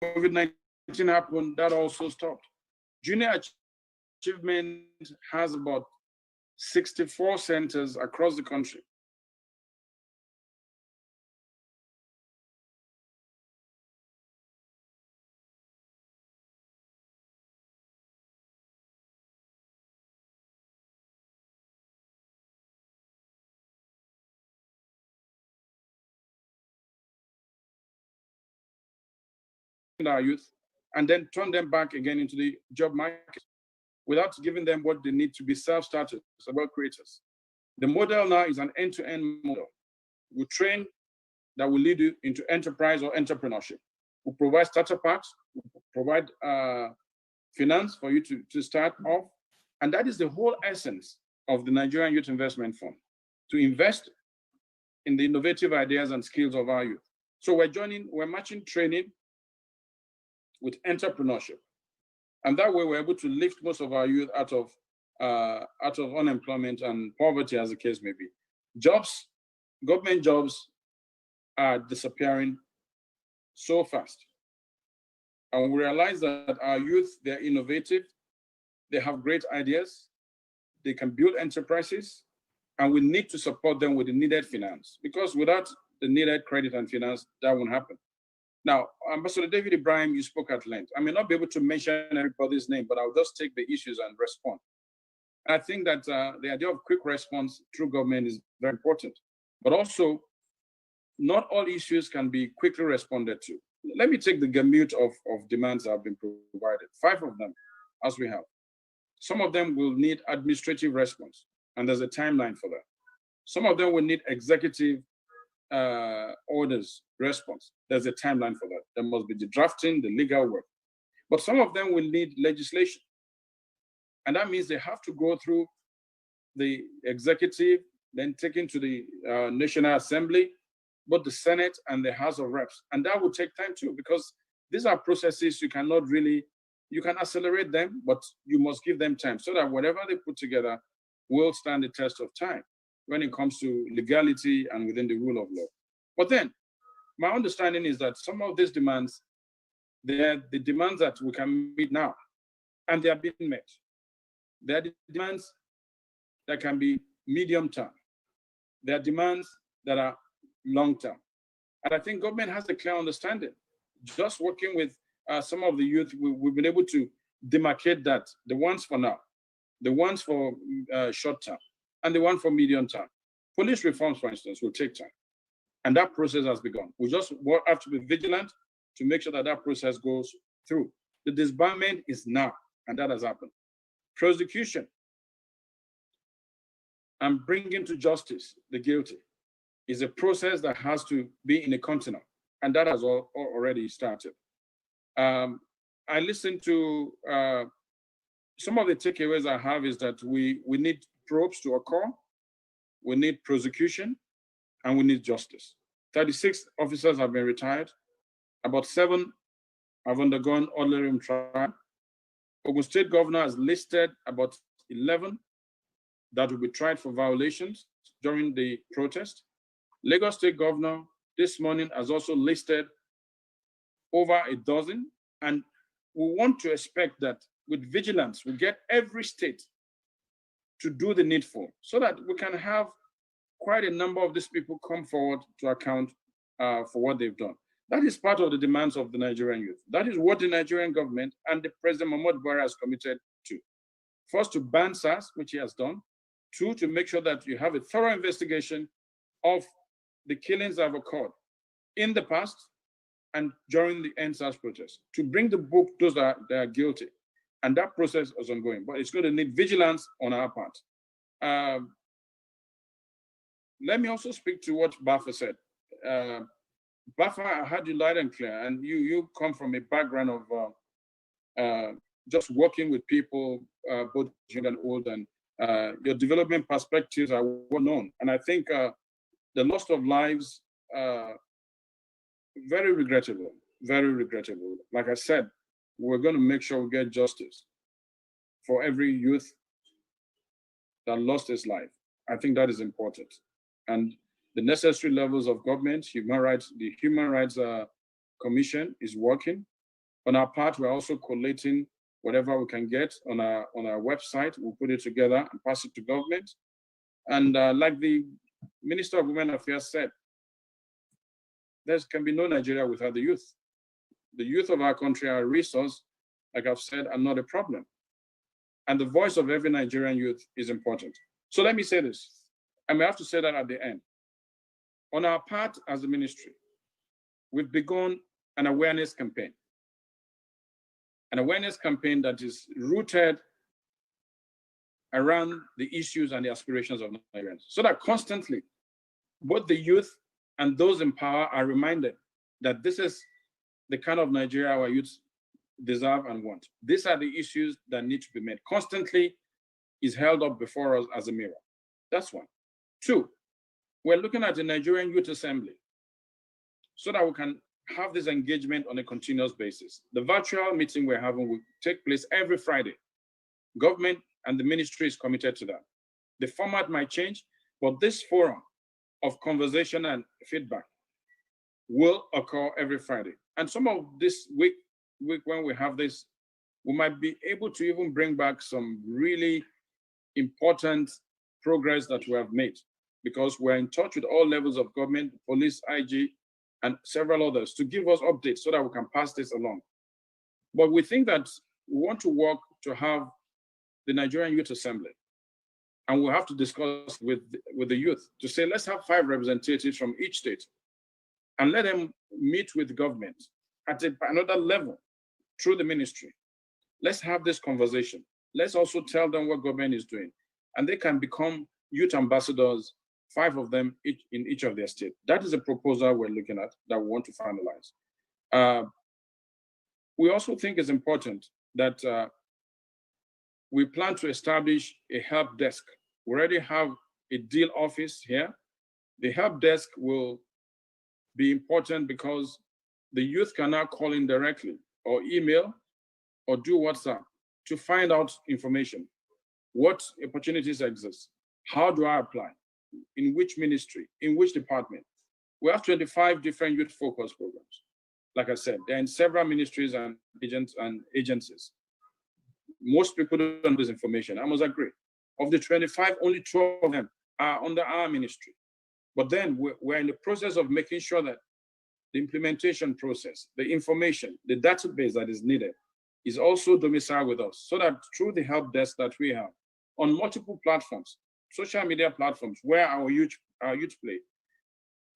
COVID-19 happened, that also stopped. Junior Achievement has about 64 centers across the country. Our youth and then turn them back again into the job market without giving them what they need to be self-starters, work creators. The model now is an end-to-end model. We train that will lead you into enterprise or entrepreneurship. We provide starter packs, we provide finance for you to start off. And that is the whole essence of the Nigerian Youth Investment Fund, to invest in the innovative ideas and skills of our youth. So we're matching training with entrepreneurship. And that way we're able to lift most of our youth out of unemployment and poverty, as the case may be. Jobs, government jobs are disappearing so fast. And we realize that our youth, they're innovative, they have great ideas, they can build enterprises, and we need to support them with the needed finance, because without the needed credit and finance, that won't happen. Now, Ambassador David Ibrahim, you spoke at length. I may not be able to mention everybody's name, but I'll just take the issues and respond. I think that the idea of quick response through government is very important, but also not all issues can be quickly responded to. Let me take the gamut of demands that have been provided, 5 of them, as we have. Some of them will need administrative response, and there's a timeline for that. Some of them will need executive orders response. There's a timeline for that. There must be the drafting, the legal work. But some of them will need legislation. And that means they have to go through the executive, then taken to the National Assembly, both the Senate and the House of Reps. And that will take time too, because these are processes you cannot really, you can accelerate them, but you must give them time so that whatever they put together will stand the test of time when it comes to legality and within the rule of law. But then, my understanding is that some of these demands, they're the demands that we can meet now, and they are being met. They are the demands that can be medium term. They are demands that are long term. And I think government has a clear understanding. Just working with some of the youth, we've been able to demarcate that, the ones for now, the ones for short term, and the one for medium term. Police reforms, for instance, will take time. And that process has begun. We just have to be vigilant to make sure that that process goes through. The disbarment is now, and that has happened. Prosecution and bringing to justice the guilty is a process that has to be in a continuum, and that has already started. I listened to some of the takeaways I have is that we need probes to occur, we need prosecution, and we need justice. 36 officers have been retired. About 7 have undergone ordinary trial. Ogun State Governor has listed about 11 that will be tried for violations during the protest. Lagos State Governor this morning has also listed over a dozen, and we want to expect that with vigilance, we get every state to do the needful so that we can have quite a number of these people come forward to account for what they've done. That is part of the demands of the Nigerian youth. That is what the Nigerian government and the President Muhammadu Buhari has committed to. First, to ban Sars, which he has done. 2, to make sure that you have a thorough investigation of the killings that have occurred in the past and during the end-SARS protest, to bring the book those that are guilty. And that process is ongoing, but it's going to need vigilance on our part. Let me also speak to what Bafa said. Bafa, I heard you loud and clear, and you come from a background of just working with people, both young and old, and your development perspectives are well known. And I think the loss of lives, very regrettable, very regrettable. Like I said, we're going to make sure we get justice for every youth that lost his life. I think that is important. And the necessary levels of government, human rights, the Human Rights Commission is working. On our part, we're also collating whatever we can get on our website. We'll put it together and pass it to government. And like the Minister of Women Affairs said, there can be no Nigeria without the youth. The youth of our country are a resource, like I've said, and not a problem. And the voice of every Nigerian youth is important. So let me say this. I may have to say that at the end. On our part as the ministry, we've begun an awareness campaign. An awareness campaign that is rooted around the issues and the aspirations of Nigerians, so that constantly both the youth and those in power are reminded that this is the kind of Nigeria our youth deserve and want. These are the issues that need to be met. Constantly is held up before us as a mirror. That's one. Two, we're looking at the Nigerian Youth Assembly so that we can have this engagement on a continuous basis. The virtual meeting we're having will take place every Friday. Government and the ministry is committed to that. The format might change, but this forum of conversation and feedback will occur every Friday. And some of this week when we have this, we might be able to even bring back some really important progress that we have made, because we're in touch with all levels of government, police, IG, and several others to give us updates so that we can pass this along. But we think that we want to work to have the Nigerian Youth Assembly, and we'll have to discuss with the youth to say, let's have 5 representatives from each state and let them meet with the government at another level through the ministry. Let's have this conversation. Let's also tell them what government is doing, and they can become youth ambassadors, 5 of them in each of their states. That is a proposal we're looking at that we want to finalize. We also think it's important that we plan to establish a help desk. We already have a deal office here. The help desk will be important because the youth can now call in directly or email or do WhatsApp to find out information. What opportunities exist? How do I apply? In which ministry? In which department? We have 25 different youth focus programs. Like I said, they're in several ministries and agencies. Most people don't know this information. I must agree. Of the 25, only 12 of them are under our ministry. But then we're in the process of making sure that the implementation process, the information, the database that is needed is also domiciled with us, so that through the help desk that we have on multiple platforms, social media platforms where our youth play,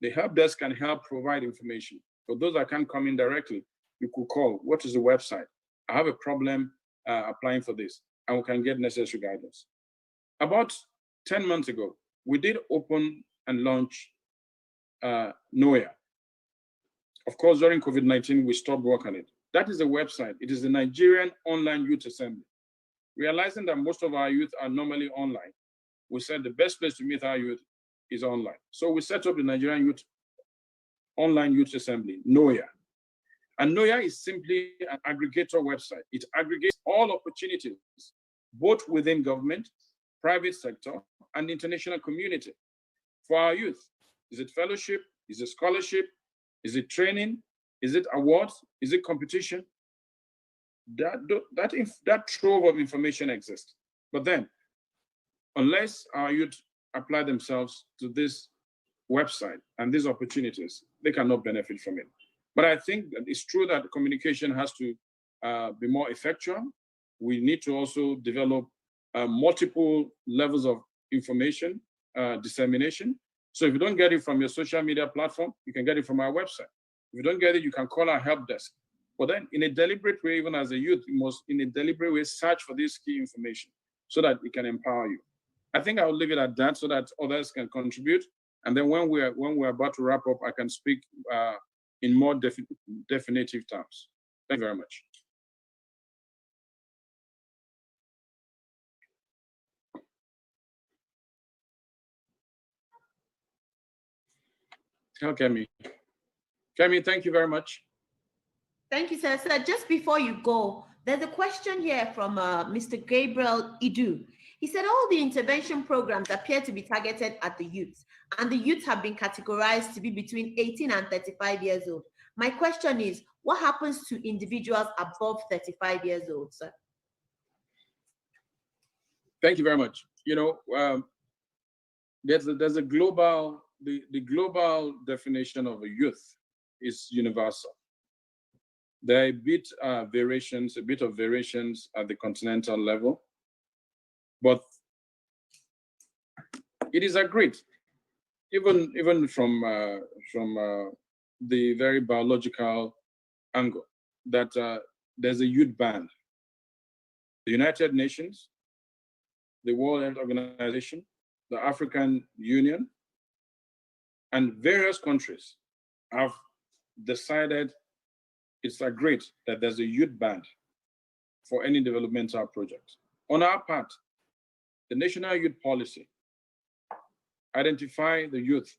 the help desk can help provide information. For those that can't come in directly, you could call, what is the website? I have a problem applying for this, and we can get necessary guidance. About 10 months ago, we did open and launch NOYA. Of course, during COVID-19, we stopped work on it. That is the website. It is the Nigerian Online Youth Assembly. Realizing that most of our youth are normally online, we said the best place to meet our youth is online. So we set up the Nigerian Youth Online Youth Assembly, NOYA. And NOYA is simply an aggregator website. It aggregates all opportunities, both within government, private sector, and the international community for our youth. Is it fellowship? Is it scholarship? Is it training? Is it awards? Is it competition? That trove of information exists. But then, unless our youth apply themselves to this website and these opportunities, they cannot benefit from it. But I think that it's true that communication has to be more effectual. We need to also develop multiple levels of information dissemination. So if you don't get it from your social media platform, you can get it from our website. If you don't get it, you can call our help desk. But then in a deliberate way, even as a youth, you must in a deliberate way search for this key information so that it can empower you. I think I'll leave it at that so that others can contribute. And then when we're about to wrap up, I can speak in more definitive terms. Thank you very much. Tell Kemi. Kemi, thank you very much. Thank you, sir. Sir, just before you go, there's a question here from Mr. Gabriel Idu. He said all the intervention programs appear to be targeted at the youth, and the youth have been categorized to be between 18 and 35 years old. My question is, What happens to individuals above 35 years old, sir? Thank you very much. You know, there's a global, the global definition of a youth is universal. There are a bit of variations at the continental level, but it is agreed, even from the very biological angle, that there's a youth band. The United Nations, the World Health Organization, the African Union, and various countries have decided, it's agreed that there's a youth band for any developmental project. On our part, the National Youth Policy identify the youth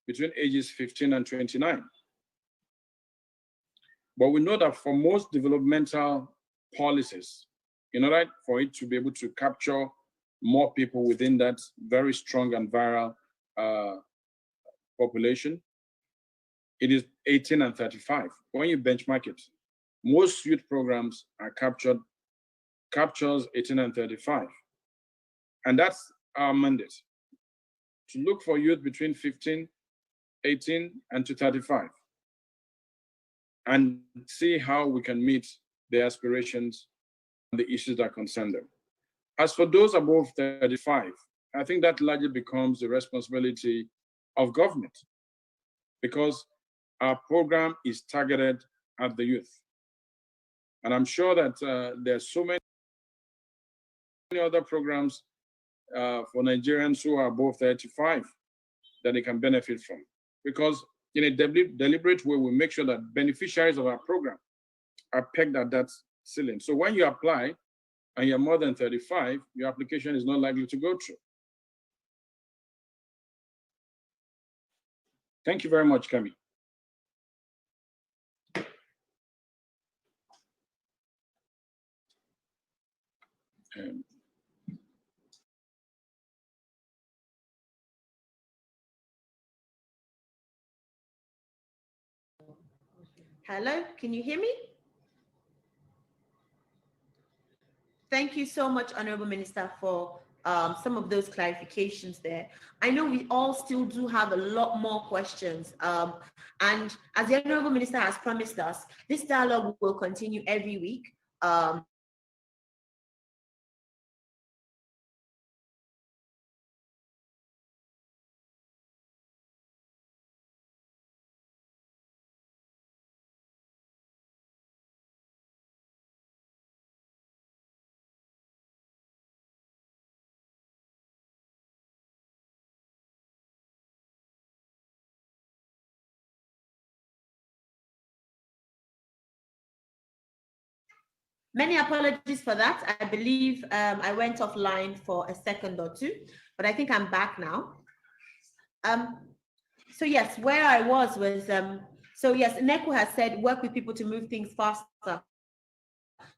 between ages 15 and 29. But we know that for most developmental policies, in order for it to be able to capture more people within that very strong and viral population, it is 18 and 35. When you benchmark it, most youth programs are captures 18 and 35. And that's our mandate, to look for youth between 15, 18, and to 35, and see how we can meet their aspirations and the issues that concern them. As for those above 35, I think that largely becomes the responsibility of government, because our program is targeted at the youth. And I'm sure that there are so many other programs for Nigerians who are above 35 that they can benefit from. Because in a deliberate way, we make sure that beneficiaries of our program are pegged at that ceiling. So when you apply and you're more than 35, your application is not likely to go through. Thank you very much, Kami. Hello, can you hear me? Thank you so much, Honorable Minister, for some of those clarifications there. I know we all still do have a lot more questions. And as the Honorable Minister has promised us, this dialogue will continue every week. Many apologies for that. I believe I went offline for a second or two, but I think I'm back now. So yes, where I was, so yes, Neko has said work with people to move things faster.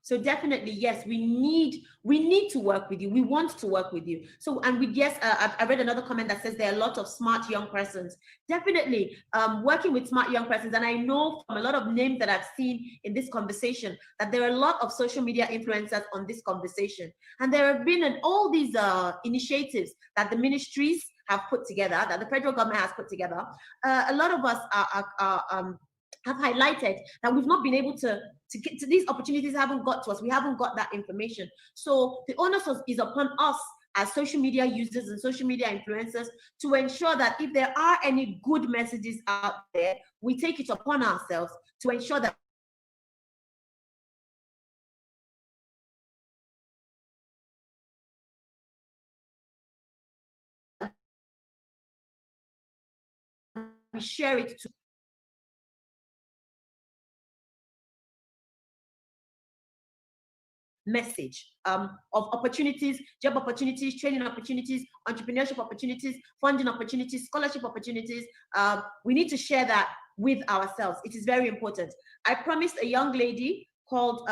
So definitely, yes, we need to work with you. We want to work with you. So, and yes, I read another comment that says there are a lot of smart young persons. Definitely, working with smart young persons. And I know from a lot of names that I've seen in this conversation that there are a lot of social media influencers on this conversation. And there have been all these initiatives that the ministries have put together, that the federal government has put together. A lot of us have highlighted that we've not been able to get to these opportunities, haven't got to us. We haven't got that information. So the onus is upon us as social media users and social media influencers to ensure that if there are any good messages out there, we take it upon ourselves to ensure that we share it to message of opportunities, job opportunities, training opportunities, entrepreneurship opportunities, funding opportunities, scholarship opportunities. We need to share that with ourselves. It is very important. I promised a young lady called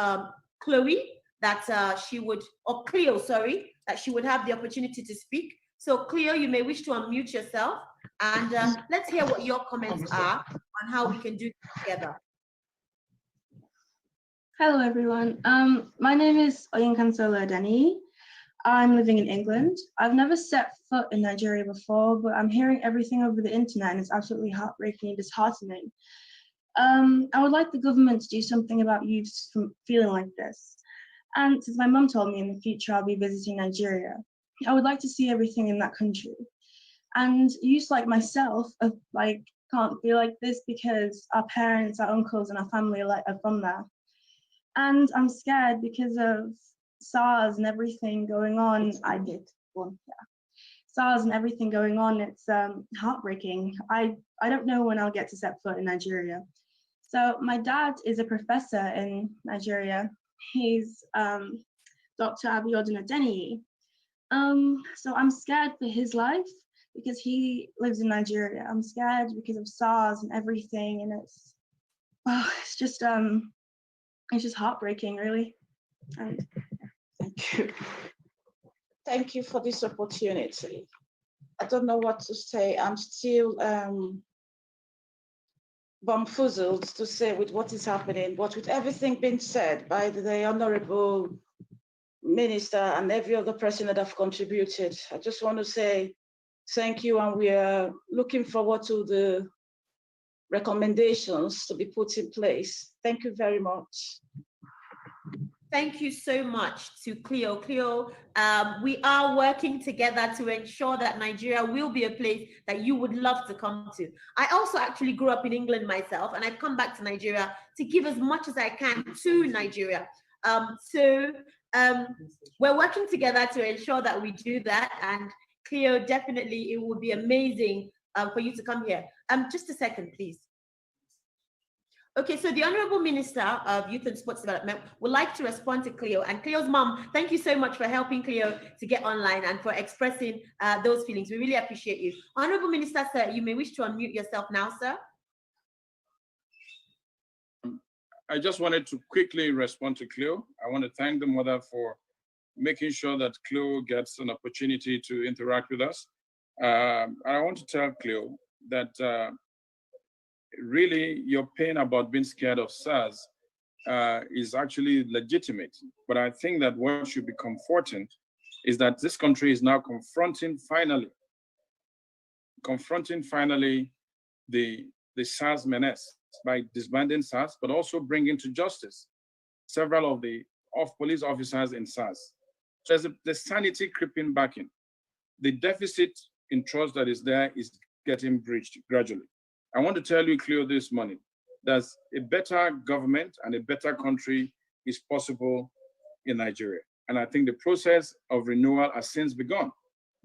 Chloe that she would, or Cleo, sorry, that she would have the opportunity to speak. So Cleo, you may wish to unmute yourself and let's hear what your comments are on how we can do this together. Hello, everyone. My name is Oyinkansola Adeni. I'm living in England. I've never set foot in Nigeria before, but I'm hearing everything over the internet and it's absolutely heartbreaking and disheartening. I would like the government to do something about youths from feeling like this. And since my mum told me in the future I'll be visiting Nigeria, I would like to see everything in that country. And youths like myself can't feel like this because our parents, our uncles, and our family are from there. And I'm scared because of Sars and everything going on. SARS and everything going on. It's heartbreaking. I don't know when I'll get to set foot in Nigeria. So my dad is a professor in Nigeria. He's Dr. Abiodun Adeniyi. So I'm scared for his life because he lives in Nigeria. I'm scared because of SARS and everything, and it's just heartbreaking, really. And thank you. Thank you for this opportunity. I don't know what to say. I'm still bamboozled to say with what is happening, but with everything being said by the Honorable Minister and every other person that have contributed, I just want to say thank you, and we are looking forward to the recommendations to be put in place. Thank you very much. Thank you so much to Cleo. Cleo, we are working together to ensure that Nigeria will be a place that you would love to come to. I also actually grew up in England myself, and I've come back to Nigeria to give as much as I can to Nigeria. We're working together to ensure that we do that. And Cleo, definitely, it would be amazing for you to come here. Just a second, please. Okay, so the Honorable Minister of Youth and Sports Development would like to respond to Cleo. And Cleo's mom, thank you so much for helping Cleo to get online and for expressing those feelings. We really appreciate you. Honorable Minister, sir, you may wish to unmute yourself now, sir. I just wanted to quickly respond to Cleo. I want to thank the mother for making sure that Cleo gets an opportunity to interact with us. I want to tell Cleo that really your pain about being scared of SARS is actually legitimate. But I think that what should be comforting is that this country is now confronting finally the SARS menace by disbanding SARS, but also bringing to justice several of the police officers in SARS. So there's the sanity creeping back in. The deficit in trust that is there is getting breached gradually. I want to tell you, Cleo, this morning, that a better government and a better country is possible in Nigeria. And I think the process of renewal has since begun.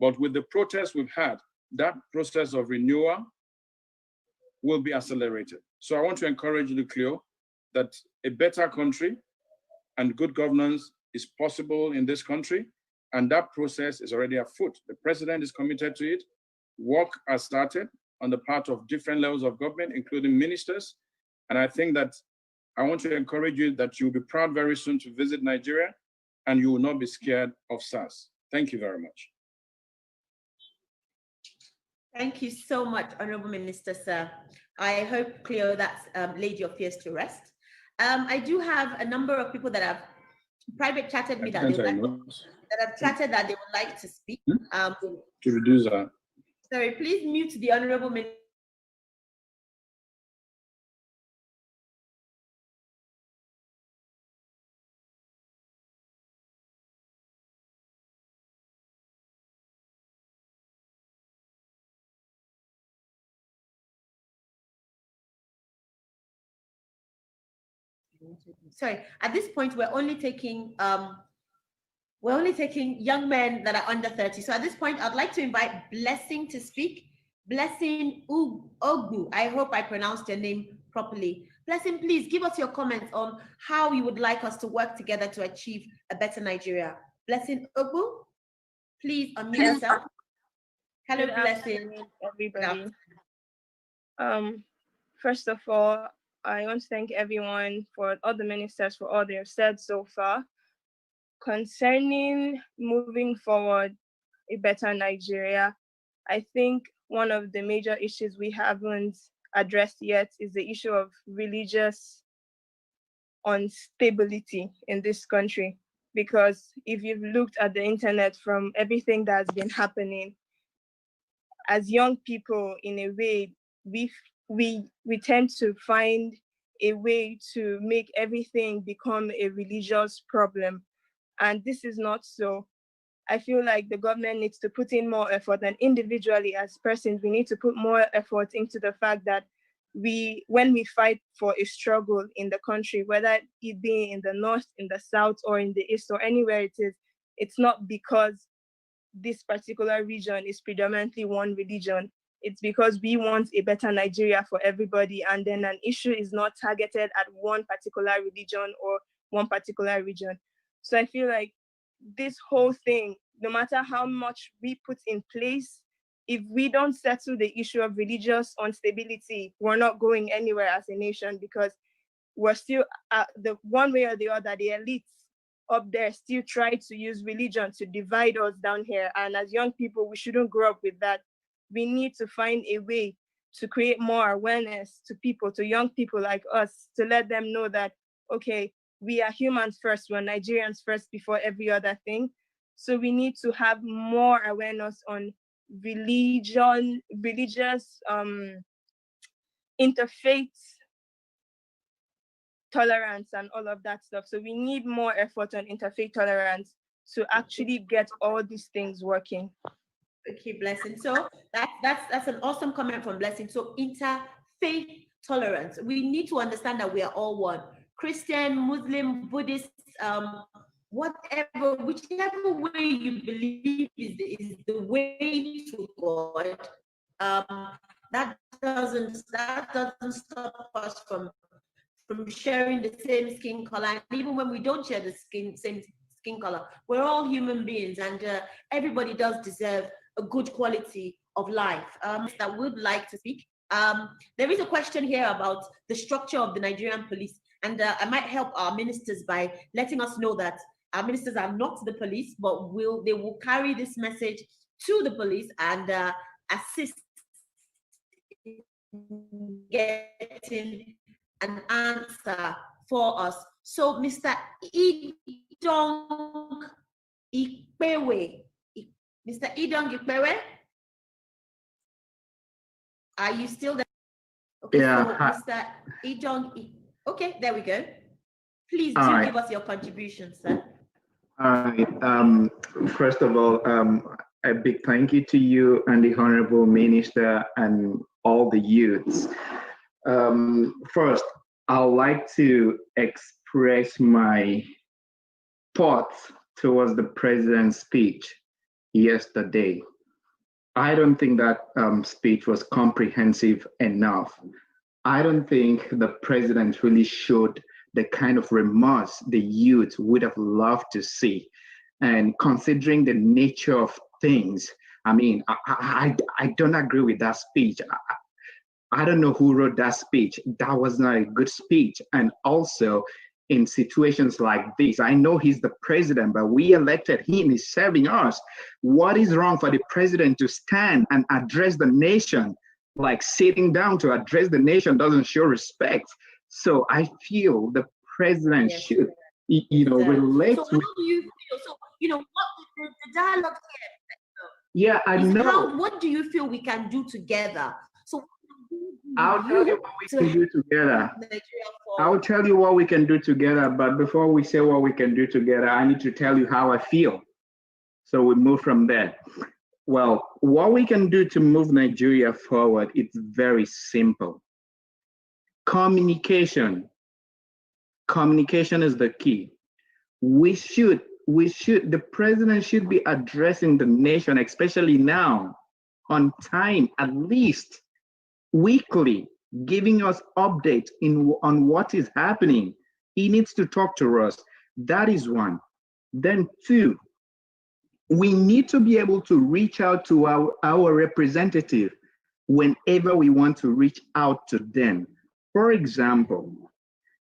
But with the protests we've had, that process of renewal will be accelerated. So I want to encourage you, Cleo, that a better country and good governance is possible in this country. And that process is already afoot. The president is committed to it. Work has started on the part of different levels of government, including ministers. And I think that I want to encourage you that you'll be proud very soon to visit Nigeria and you will not be scared of SARS. Thank you very much. Thank you so much, Honorable Minister, sir. I hope, Cleo, that's laid your fears to rest. I do have a number of people that have private chatted me that they would like to speak. To reduce that. Sorry, please mute the Honorable Minister. Sorry, at this point, we're only taking young men that are under 30. So at this point, I'd like to invite Blessing to speak. Blessing Ogbu. I hope I pronounced your name properly. Blessing, please give us your comments on how you would like us to work together to achieve a better Nigeria. Blessing Ogbu, please unmute yourself. Hello, Blessing. Everybody. First of all, I want to thank everyone for all the ministers for all they have said so far. Concerning moving forward a better Nigeria, I think one of the major issues we haven't addressed yet is the issue of religious on stability in this country. Because if you've looked at the internet from everything that's been happening, as young people, in a way, we tend to find a way to make everything become a religious problem. And this is not so. I feel like the government needs to put in more effort, and individually as persons, we need to put more effort into the fact that when we fight for a struggle in the country, whether it be in the north, in the south, or in the east, or anywhere it is, it's not because this particular region is predominantly one religion. It's because we want a better Nigeria for everybody, and then an issue is not targeted at one particular religion or one particular region. So I feel like this whole thing, no matter how much we put in place, if we don't settle the issue of religious instability, we're not going anywhere as a nation, because we're still, the one way or the other, the elites up there still try to use religion to divide us down here. And as young people, we shouldn't grow up with that. We need to find a way to create more awareness to people, to young people like us, to let them know that, okay, we are humans first, we're Nigerians first before every other thing. So we need to have more awareness on religious interfaith tolerance and all of that stuff. So we need more effort on interfaith tolerance to actually get all these things working. Okay, Blessing. So that's an awesome comment from Blessing. So interfaith tolerance. We need to understand that we are all one. Christian, Muslim, Buddhist, whatever, whichever way you believe is the way to God. That doesn't stop us from sharing the same skin color. And even when we don't share the same skin color, we're all human beings, and everybody does deserve a good quality of life. That would like to speak. There is a question here about the structure of the Nigerian police, and I might help our ministers by letting us know that our ministers are not the police, but they will carry this message to the police and assist in getting an answer for us. So, Mr. Idong Ikpewe, Mr. Idong Ikpewe, are you still there? Okay, yeah. So Mr. Idong, okay, there we go. Please do give us your contribution, sir. All right. First of all, a big thank you to you and the Honorable Minister and all the youths. First, I'd like to express my thoughts towards the president's speech yesterday. I don't think that speech was comprehensive enough. I don't think the president really showed the kind of remorse the youth would have loved to see. And considering the nature of things, I mean, I don't agree with that speech. I don't know who wrote that speech. That was not a good speech. And also, in situations like this, I know he's the president, but we elected him, he's serving us. What is wrong for the president to stand and address the nation? Like sitting down to address the nation doesn't show respect. So I feel the president should, relate. So how do you feel? So, what the dialogue here? Yeah, I know. What do you feel we can do together? So I'll tell you what we can do together. I'll tell you what we can do together, but before we say what we can do together, I need to tell you how I feel. So we move from there. Well, what we can do to move Nigeria forward, it's very simple. Communication. Communication is the key. The president should be addressing the nation, especially now, on time, at least weekly, giving us updates on what is happening. He needs to talk to us. That is one. Then two, we need to be able to reach out to our representative whenever we want to reach out to them. For example,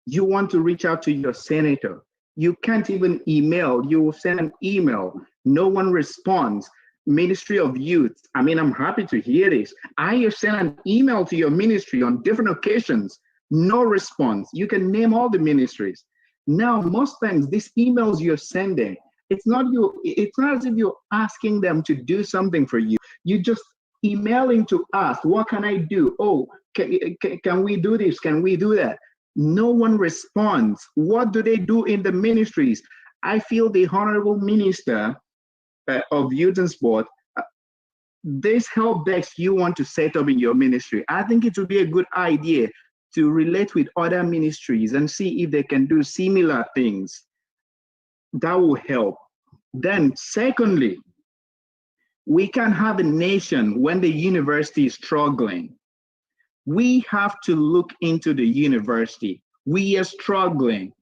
you want to reach out to your senator. You can't even email. You will send an email. No one responds. Ministry of Youth, I mean, I'm happy to hear this. I have sent an email to your ministry on different occasions. No response. You can name all the ministries. Now, most times these emails you're sending, it's not as if you're asking them to do something for you. You just emailing to ask, what can I do? Oh, can we do this? Can we do that? No one responds. What do they do in the ministries? I feel the Honorable Minister of Youth and Sport, this help desk you want to set up in your ministry, I think it would be a good idea to relate with other ministries and see if they can do similar things. That will help. Then secondly, we can have a nation when the university is struggling. We have to look into the university. We are struggling.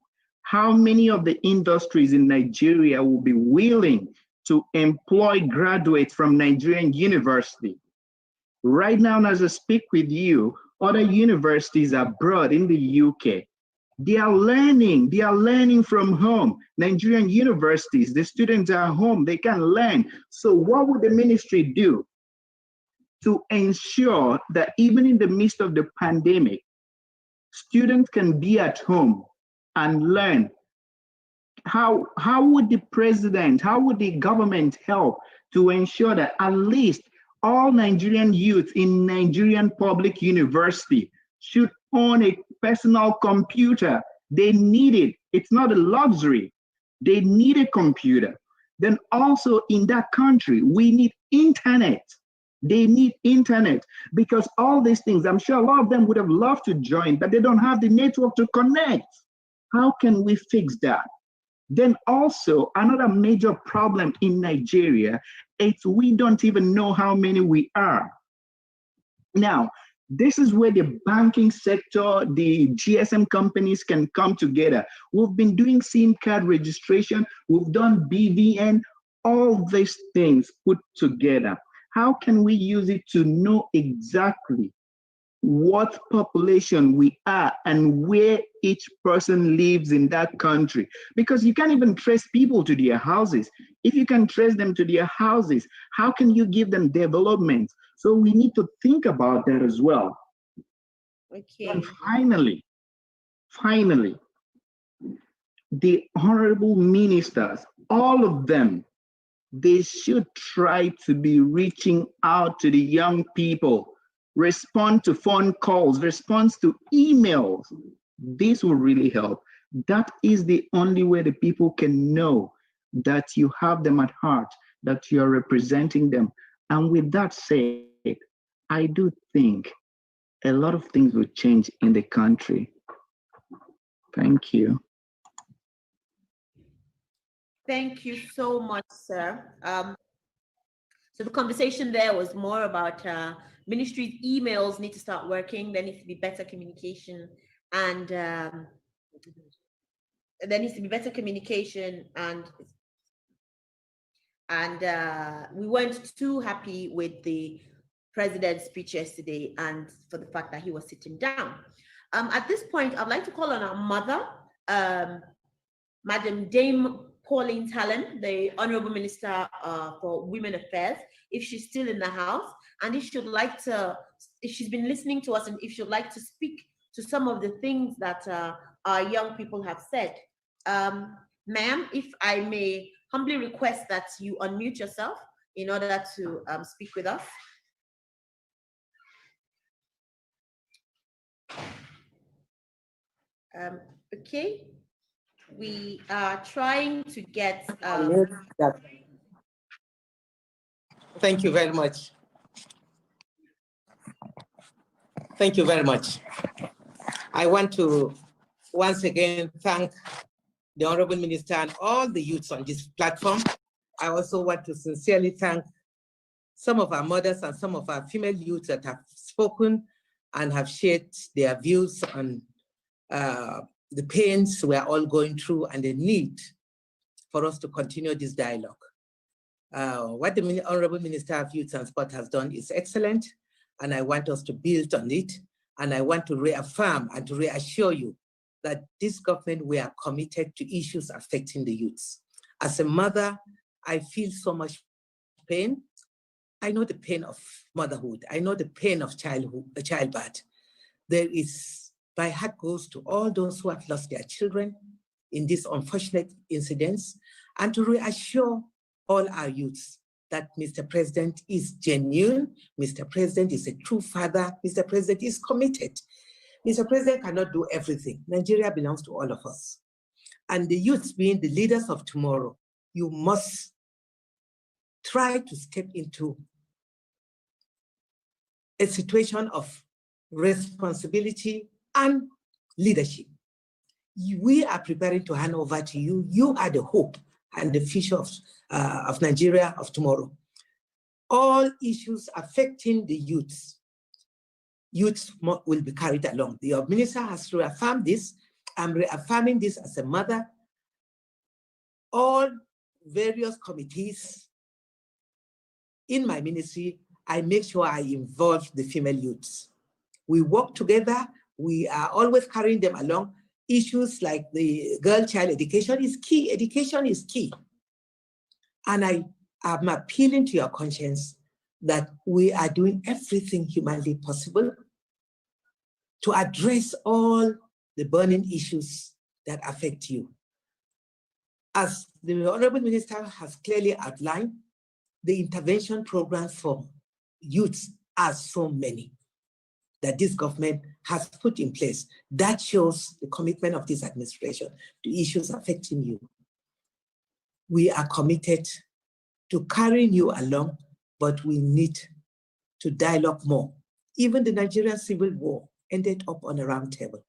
How many of the industries in Nigeria will be willing to employ graduates from Nigerian university? Right now, as I speak with you, other universities abroad in the UK, they are learning from home. Nigerian universities, the students are home, they can learn. So what would the ministry do to ensure that even in the midst of the pandemic, students can be at home and learn? How would the president, how would the government help to ensure that at least all Nigerian youth in Nigerian public university should own a personal computer? They need it. It's not a luxury. They need a computer. Then also in that country, we need internet. They need internet, because all these things, I'm sure a lot of them would have loved to join, but they don't have the network to connect. How can we fix that? Then also another major problem in Nigeria is we don't even know how many we are. Now, this is where the banking sector, the GSM companies can come together. We've been doing SIM card registration, we've done BVN, all these things put together. How can we use it to know exactly what population we are and where each person lives in that country? Because you can't even trace people to their houses. If you can trace them to their houses, how can you give them development? So we need to think about that as well. Okay. And finally, the honorable ministers, all of them, they should try to be reaching out to the young people, respond to phone calls, respond to emails. This will really help. That is the only way the people can know that you have them at heart, that you are representing them. And with that said, I do think a lot of things will change in the country. Thank you. Thank you so much, sir. So the conversation there was more about ministries' emails need to start working. There needs to be better communication, and there needs to be better communication, and we weren't too happy with the president's speech yesterday, and for the fact that he was sitting down. At this point, I'd like to call on our mother, Madam Dame Pauline Talon, the Honorable Minister for Women Affairs, if she's still in the house, and if she'd like to, if she's been listening to us, and if she'd like to speak to some of the things that our young people have said. Ma'am, if I may humbly request that you unmute yourself in order to speak with us. Okay, we are trying to get. Thank you very much. Thank you very much. I want to once again thank the Honorable Minister and all the youths on this platform. I also want to sincerely thank some of our mothers and some of our female youths that have spoken and have shared their views on the pains we are all going through and the need for us to continue this dialogue. What the Honorable Minister of Youth and Sport has done is excellent, and I want us to build on it. And I want to reaffirm and to reassure you that this government, we are committed to issues affecting the youths. As a mother, I feel so much pain. I know the pain of motherhood. I know the pain of childbirth. My heart goes to all those who have lost their children, in these unfortunate incidents, and to reassure all our youths that Mr. President is genuine, Mr. President is a true father, Mr. President is committed. Mr. President cannot do everything. Nigeria belongs to all of us. And the youths being the leaders of tomorrow, you must try to step into a situation of responsibility and leadership. We are preparing to hand over to you. You are the hope and the future of Nigeria of tomorrow. All issues affecting the youths will be carried along. The minister has reaffirmed this. I'm reaffirming this as a mother. All various committees in my ministry, I make sure I involve the female youths. We work together. We are always carrying them along. Issues like the girl-child education is key. Education is key. And I am appealing to your conscience that we are doing everything humanly possible to address all the burning issues that affect you. As the Honorable Minister has clearly outlined, the intervention programs for youths are so many that this government has put in place. That shows the commitment of this administration to issues affecting you. We are committed to carrying you along, but we need to dialogue more. Even the Nigerian Civil War ended up on a round table.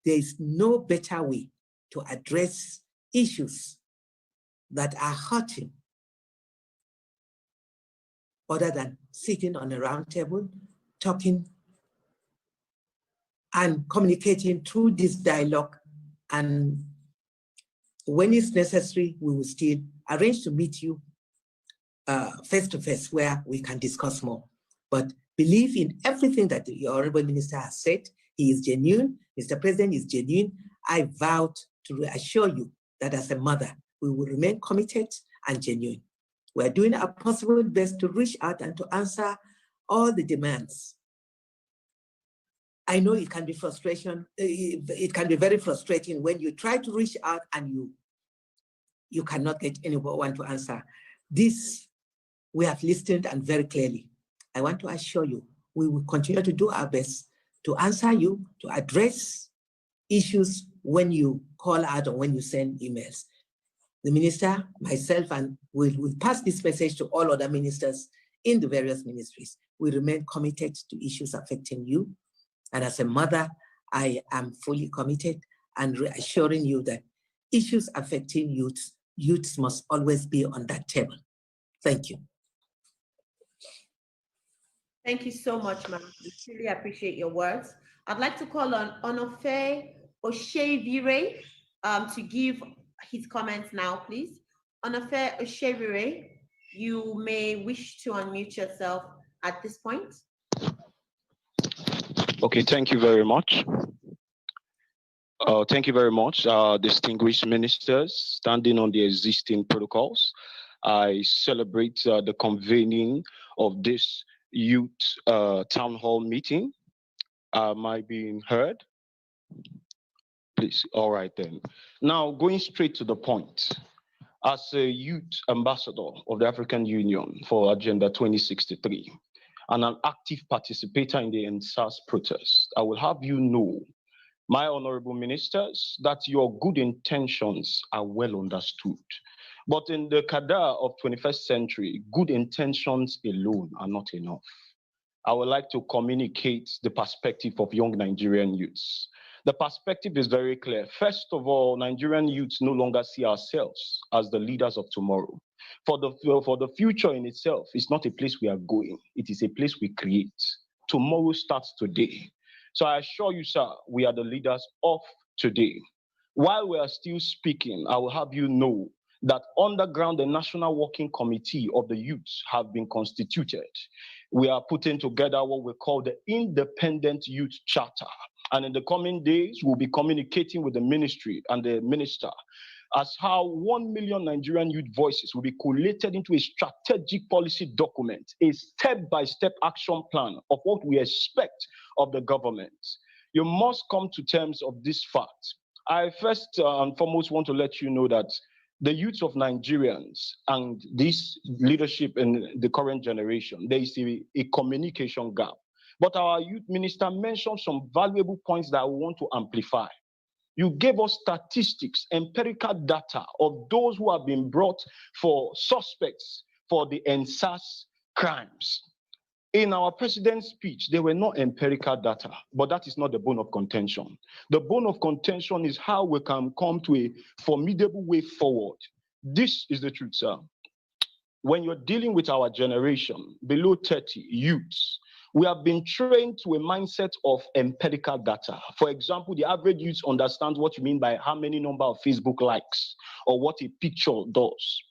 There is no better way to address issues that are hurting other than sitting on a round table, talking and communicating through this dialogue. And when it's necessary, we will still arrange to meet you face to face where we can discuss more. But believe in everything that the Honorable Minister has said. He is genuine. Mr. President is genuine. I vowed to reassure you that as a mother, we will remain committed and genuine. We're doing our possible best to reach out and to answer all the demands. I know it can be frustration. It can be very frustrating when you try to reach out and you cannot get anyone to answer. This, we have listened and very clearly. I want to assure you, we will continue to do our best to answer you, to address issues when you call out or when you send emails. The minister, myself, and will pass this message to all other ministers in the various ministries. We remain committed to issues affecting you. And as a mother, I am fully committed and reassuring you that issues affecting youths must always be on that table. Thank you. Thank you so much, ma'am. We really appreciate your words. I'd like to call on Onofe Oshevire to give his comments now, please. Onofe Oshevire, you may wish to unmute yourself at this point. Okay, thank you very much. Thank you very much, distinguished ministers, standing on the existing protocols. I celebrate the convening of this youth town hall meeting. Am I being heard? Please, all right then. Now, going straight to the point. As a youth ambassador of the African Union for Agenda 2063, and an active participator in the Sars protest, I will have you know, my honorable ministers, that your good intentions are well understood. But in the Kaduna of 21st century, good intentions alone are not enough. I would like to communicate the perspective of young Nigerian youths. The perspective is very clear. First of all, Nigerian youths no longer see ourselves as the leaders of tomorrow. For the future in itself, it's not a place we are going. It is a place we create. Tomorrow starts today. So I assure you, sir, we are the leaders of today. While we are still speaking, I will have you know that underground, the National Working Committee of the Youths have been constituted. We are putting together what we call the Independent Youth Charter. And in the coming days, we'll be communicating with the ministry and the minister as how 1 million Nigerian youth voices will be collated into a strategic policy document, a step-by-step action plan of what we expect of the government. You must come to terms of this fact. I first and foremost want to let you know that the youth of Nigerians and this leadership in the current generation, there is a communication gap. But our youth minister mentioned some valuable points that I want to amplify. You gave us statistics, empirical data of those who have been brought for suspects for the SARS crimes. In our president's speech, there were no empirical data, but that is not the bone of contention. The bone of contention is how we can come to a formidable way forward. This is the truth, sir. When you're dealing with our generation, below 30 youths, we have been trained to a mindset of empirical data. For example, the average youth understands what you mean by how many number of Facebook likes or what a picture does.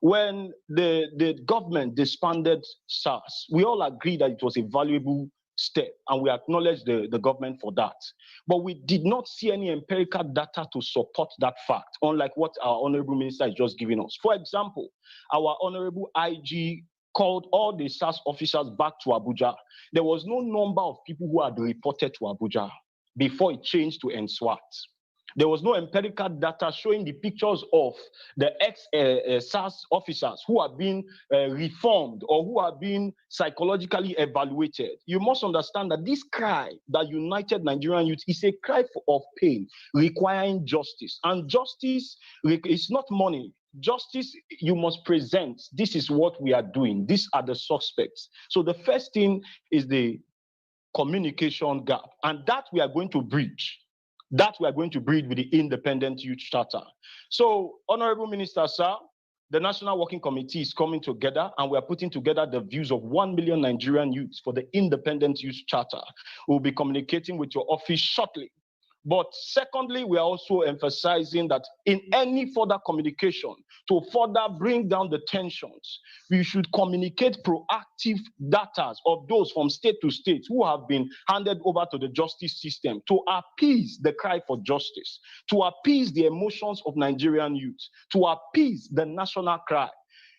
When the government disbanded SARS, we all agreed that it was a valuable step, and we acknowledge the government for that. But we did not see any empirical data to support that fact, unlike what our honorable minister is just giving us. For example, our honorable IG called all the SARS officers back to Abuja. There was no number of people who had reported to Abuja before it changed to NSWAT. There was no empirical data showing the pictures of the ex-SARS officers who have been reformed or who have been psychologically evaluated. You must understand that this cry that united Nigerian youth is a cry of pain, requiring justice. And justice is not money. Justice, you must present. This is what we are doing. These are the suspects. So the first thing is the communication gap, and that we are going to bridge. That we are going to bridge with the Independent Youth Charter. So, Honorable Minister, sir, the National Working Committee is coming together, and we are putting together the views of 1 million Nigerian youths for the Independent Youth Charter. We'll be communicating with your office shortly. But secondly, we are also emphasizing that in any further communication, to further bring down the tensions, we should communicate proactive data of those from state to state who have been handed over to the justice system to appease the cry for justice, to appease the emotions of Nigerian youth, to appease the national cry.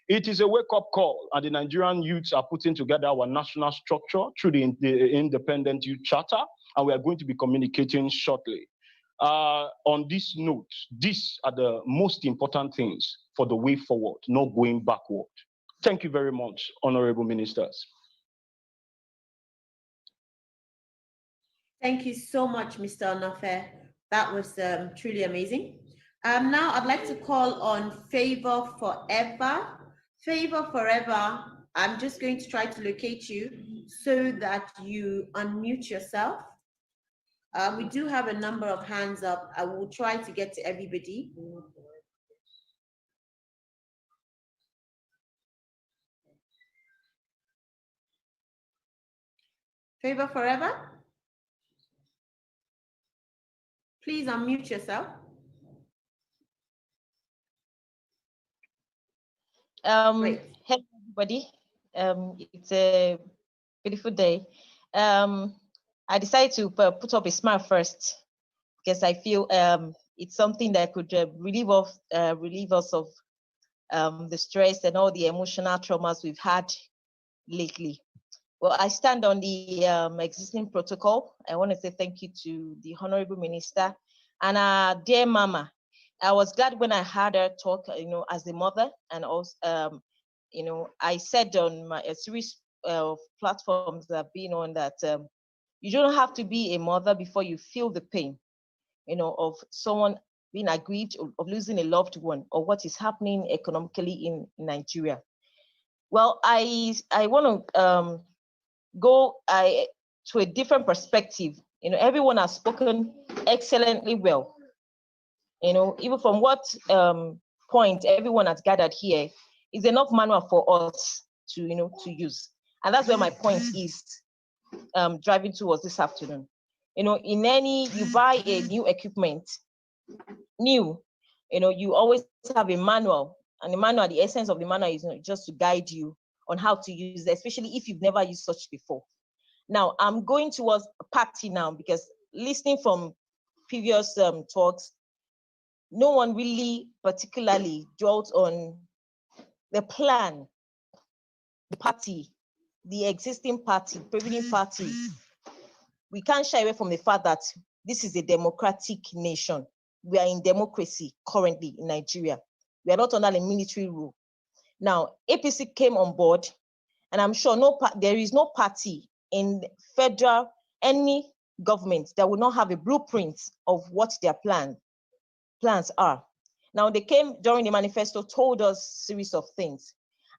It is a wake-up call, and the Nigerian youths are putting together our national structure through the Independent Youth Charter, and we are going to be communicating shortly. On this note, these are the most important things for the way forward, not going backward. Thank you very much, honorable ministers. Thank you so much, Mr. Onofe. That was truly amazing. Now I'd like to call on Favor Forever. Favor Forever, I'm just going to try to locate you so that you unmute yourself. We do have a number of hands up. I will try to get to everybody. Favor Forever? Please unmute yourself. Hello everybody. It's a beautiful day. I decided to put up a smile first because I feel it's something that could relieve us of the stress and all the emotional traumas we've had lately. Well, I stand on the existing protocol. I want to say thank you to the Honorable Minister and dear Mama. I was glad when I heard her talk, as a mother, and also, I said on a series of platforms that I've been on that you don't have to be a mother before you feel the pain, of someone being aggrieved, of losing a loved one, or what is happening economically in Nigeria. Well, I want to go to a different perspective. Everyone has spoken excellently well. Even from what point everyone has gathered here is enough manual for us to use. And that's where my point is driving towards this afternoon. You buy a new equipment, you always have a manual, and the essence of the manual is just to guide you on how to use it, especially if you've never used such before. Now, I'm going towards a party now because listening from previous talks, no one really particularly dwelt on the plan, the party, the existing party, prevailing party. We can't shy away from the fact that this is a democratic nation. we are in democracy currently in Nigeria. We are not under the military rule. Now, APC came on board, and I'm sure there is no party in federal, any government that will not have a blueprint of what their plans are. Now, they came during the manifesto, told us a series of things.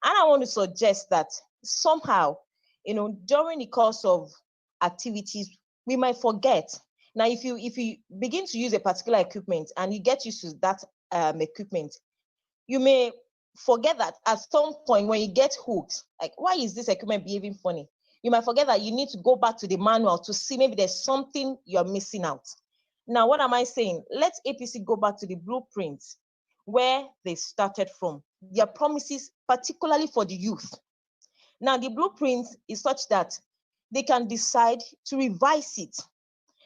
And I want to suggest that somehow, during the course of activities, we might forget. Now, if you begin to use a particular equipment and you get used to that equipment, you may forget that at some point when you get hooked, like, why is this equipment behaving funny? You might forget that you need to go back to the manual to see maybe there's something you're missing out. Now, what am I saying? Let APC go back to the blueprint where they started from, their promises, particularly for the youth. Now, the blueprint is such that they can decide to revise it.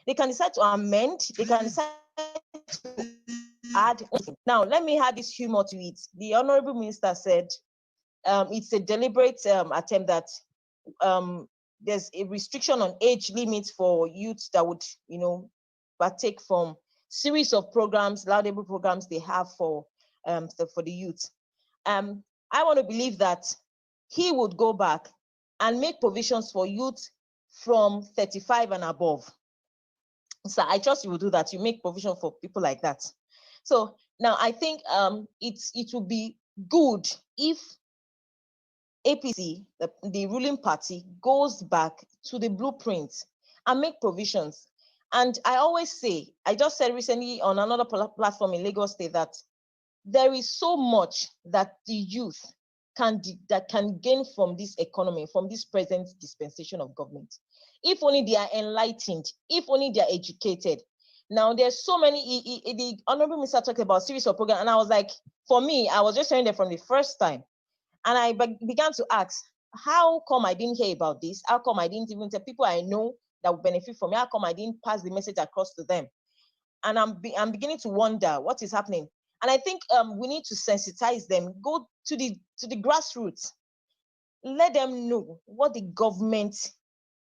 They can decide to amend, they can decide to add. Now, let me add this humor to it. The Honorable Minister said it's a deliberate attempt that there's a restriction on age limits for youths that would, partake from series of programs, laudable programs they have for the youth. I want to believe that he would go back and make provisions for youth from 35 and above. So I trust you will do that. You make provision for people like that. So now I think it would be good if APC, the ruling party, goes back to the blueprint and make provisions. And I always say, I just said recently on another platform in Lagos State that there is so much that the youth can gain from this economy, from this present dispensation of government. If only they are enlightened, if only they are educated. Now, there's so many, the Honorable Minister talked about series of programs, and I was like, for me, I was just hearing them from the first time. And I began to ask, how come I didn't hear about this? How come I didn't even tell people I know that would benefit from it? How come I didn't pass the message across to them? And I'm beginning to wonder what is happening. And I think we need to sensitize them, go to the grassroots, let them know what the government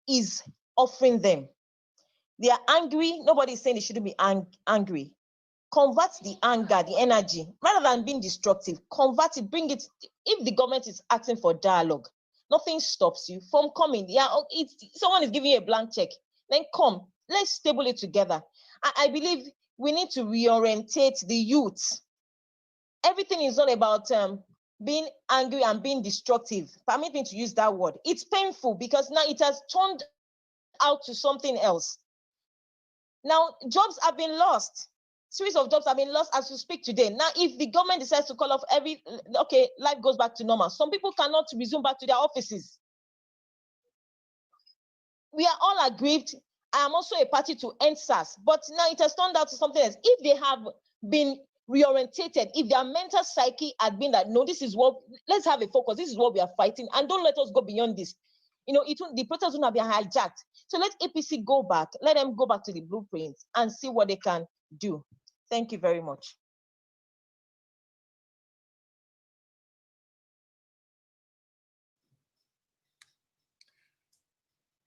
is offering them. They are angry. Nobody's saying they shouldn't be angry. Convert the anger, the energy, rather than being destructive. Convert it, bring it. If the government is asking for dialogue, nothing stops you from coming. Yeah, someone is giving you a blank check, then come. Let's table it together. I believe we need to reorientate the youth. Everything is not about being angry and being destructive. Permit me to use that word. It's painful because now it has turned out to something else. Now, jobs have been lost. Series of jobs have been lost as we speak today. Now, if the government decides to call off life goes back to normal. Some people cannot resume back to their offices. We are all aggrieved. I am also a party to end Sars, but now it has turned out to something else. If they have been reorientated, if their mental psyche had been that, no, this is what, let's have a focus, this is what we are fighting, and don't let us go beyond this. The protest will not be hijacked. So let APC go back, let them go back to the blueprint and see what they can do. Thank you very much.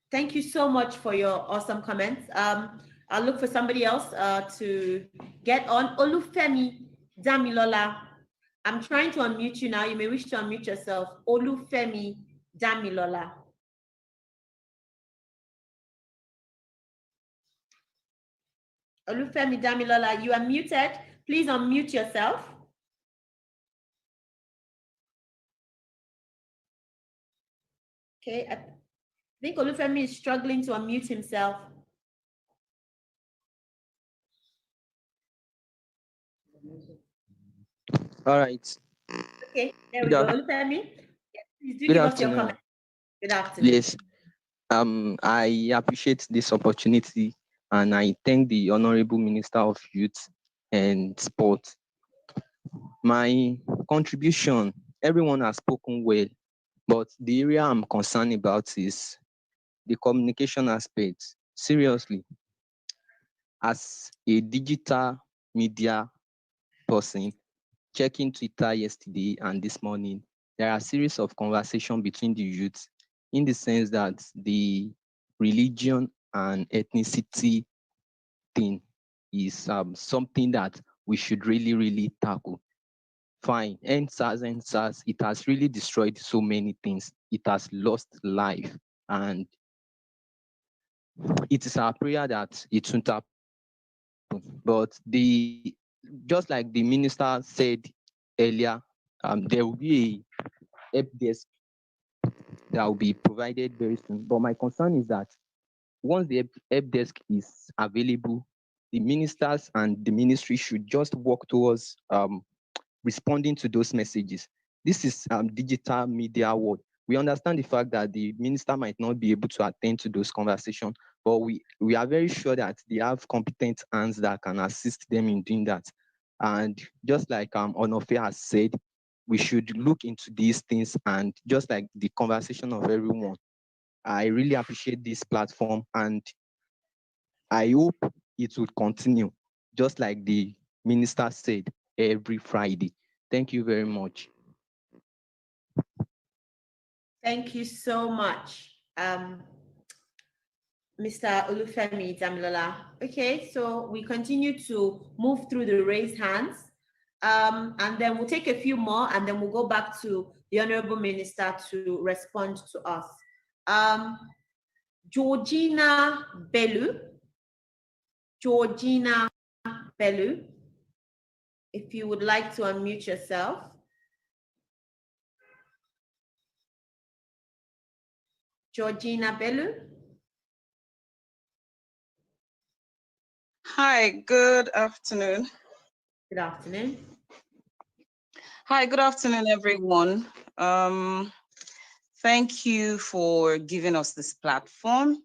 Thank you so much for your awesome comments. I'll look for somebody else to get on. Olufemi Damilola. I'm trying to unmute you now. You may wish to unmute yourself. Olufemi Damilola. Olufemi Damilola, you are muted. Please unmute yourself. Okay, I think Olufemi is struggling to unmute himself. All right. Okay, there we go. Olufemi, please do Good give us your afternoon. comment. Good afternoon. Yes. I appreciate this opportunity and I thank the Honorable Minister of Youth and Sport. My contribution, everyone has spoken well, but the area I'm concerned about is the communication aspect. Seriously, as a digital media person, checking Twitter yesterday and this morning, there are a series of conversations between the youth in the sense that the religion and ethnicity thing is something that we should really, really tackle. Fine, end SARS, it has really destroyed so many things. It has lost life, and it is our prayer that it won't happen. But just like the minister said earlier, there will be a help desk that will be provided very soon. But my concern is that once the help desk is available, the ministers and the ministry should just work towards responding to those messages. This is digital media world. We understand the fact that the minister might not be able to attend to those conversations, but we are very sure that they have competent hands that can assist them in doing that. And just like Onofe has said, we should look into these things, and just like the conversation of everyone, I really appreciate this platform, and I hope it will continue, just like the minister said, every Friday. Thank you very much. Thank you so much, Mr. Olufemi Damilola. Okay, so we continue to move through the raised hands, and then we'll take a few more, and then we'll go back to the Honorable Minister to respond to us. Georgina Bellu. Georgina Bellu, if you would like to unmute yourself. Georgina Bellu. Hi, good afternoon. Good afternoon. Hi, good afternoon, everyone. Thank you for giving us this platform.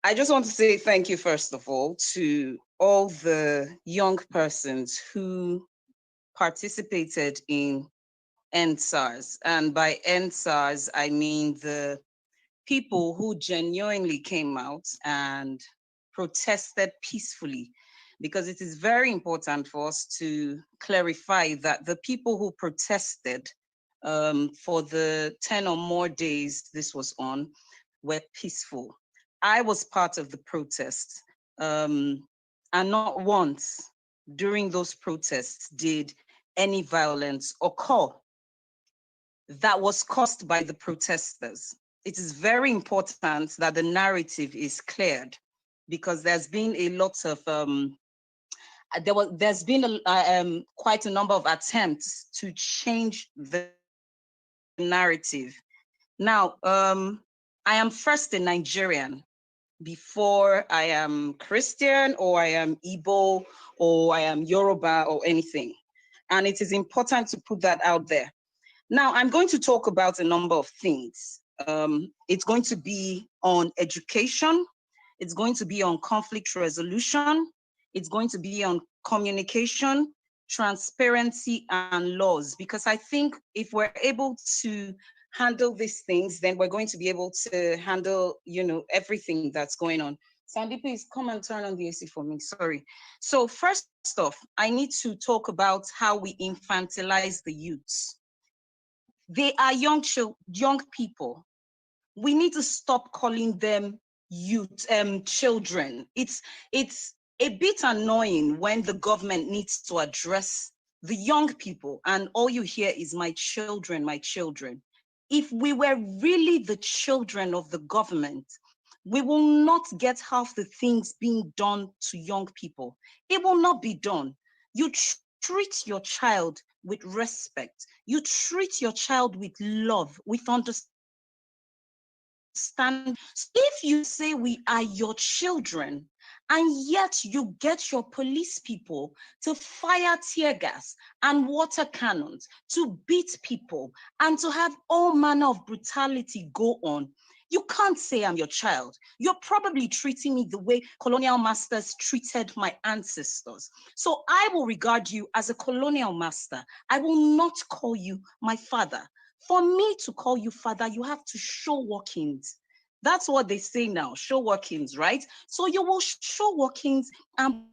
I just want to say thank you, first of all, to all the young persons who participated in End SARS. And by End SARS, I mean the people who genuinely came out and protested peacefully, because it is very important for us to clarify that the people who protested for the 10 or more days this was on were peaceful. I was part of the protest, and not once during those protests did any violence occur that was caused by the protesters. It is very important that the narrative is cleared, because there's been a lot of there's been quite a number of attempts to change the narrative. Now, I am first a Nigerian before I am Christian, or I am Igbo, or I am Yoruba, or anything. And it is important to put that out there. Now, I'm going to talk about a number of things. It's going to be on education. It's going to be on conflict resolution. It's going to be on communication, transparency, and laws. Because I think if we're able to handle these things, then we're going to be able to handle, everything that's going on. Sandy, please come and turn on the AC for me, sorry. So first off, I need to talk about how we infantilize the youths. They are young people. We need to stop calling them children. It's a bit annoying when the government needs to address the young people and all you hear is my children, my children. If we were really the children of the government, we will not get half the things being done to young people. It will not be done. You treat your child with respect. You treat your child with love, with understanding. If you say we are your children, and yet you get your police people to fire tear gas and water cannons, to beat people, and to have all manner of brutality go on, you can't say I'm your child. You're probably treating me the way colonial masters treated my ancestors. So I will regard you as a colonial master. I will not call you my father. For me to call you father, you have to show workings. That's what they say now, show workings, right? So you will show workings and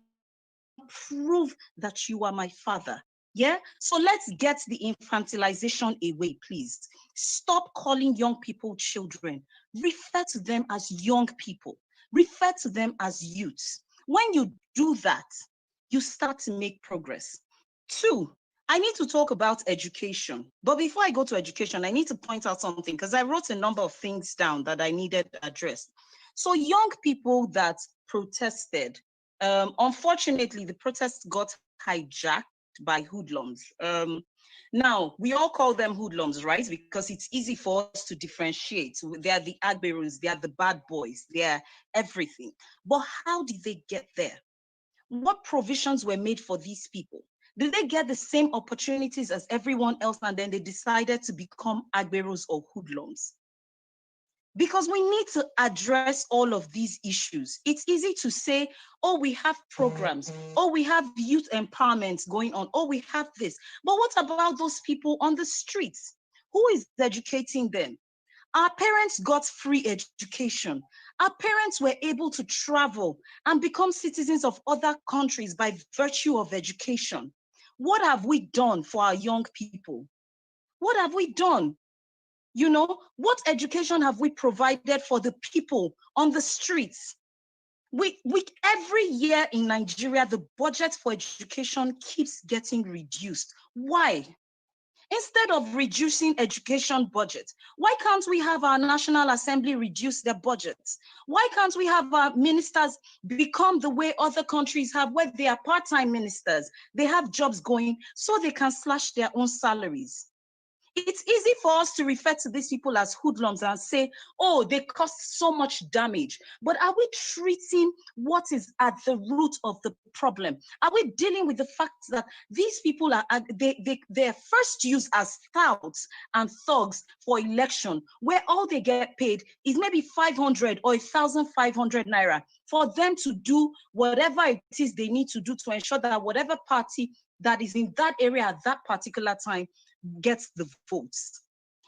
prove that you are my father. Yeah, so let's get the infantilization away, please. Stop calling young people children. Refer to them as young people. Refer to them as youths. When you do that, you start to make progress. 2, I need to talk about education. But before I go to education, I need to point out something because I wrote a number of things down that I needed addressed. So young people that protested, unfortunately, the protests got hijacked by hoodlums. Now, we all call them hoodlums, right? Because it's easy for us to differentiate. They are the agberos, they are the bad boys, they are everything. But how did they get there? What provisions were made for these people? Did they get the same opportunities as everyone else and then they decided to become agberos or hoodlums? Because we need to address all of these issues. It's easy to say, oh, we have programs, oh, we have youth empowerment going on, oh, we have this. But what about those people on the streets? Who is educating them? Our parents got free education. Our parents were able to travel and become citizens of other countries by virtue of education. What have we done for our young people? What have we done? You know, what education have we provided for the people on the streets? Every year in Nigeria, the budget for education keeps getting reduced. Why? Instead of reducing education budget, why can't we have our National Assembly reduce their budgets? Why can't we have our ministers become the way other countries have, where they are part-time ministers, they have jobs going so they can slash their own salaries? It's easy for us to refer to these people as hoodlums and say, oh, they cause so much damage. But are we treating what is at the root of the problem? Are we dealing with the fact that these people are, they're first used as touts and thugs for election, where all they get paid is maybe 500 or 1,500 naira for them to do whatever it is they need to do to ensure that whatever party that is in that area at that particular time gets the votes.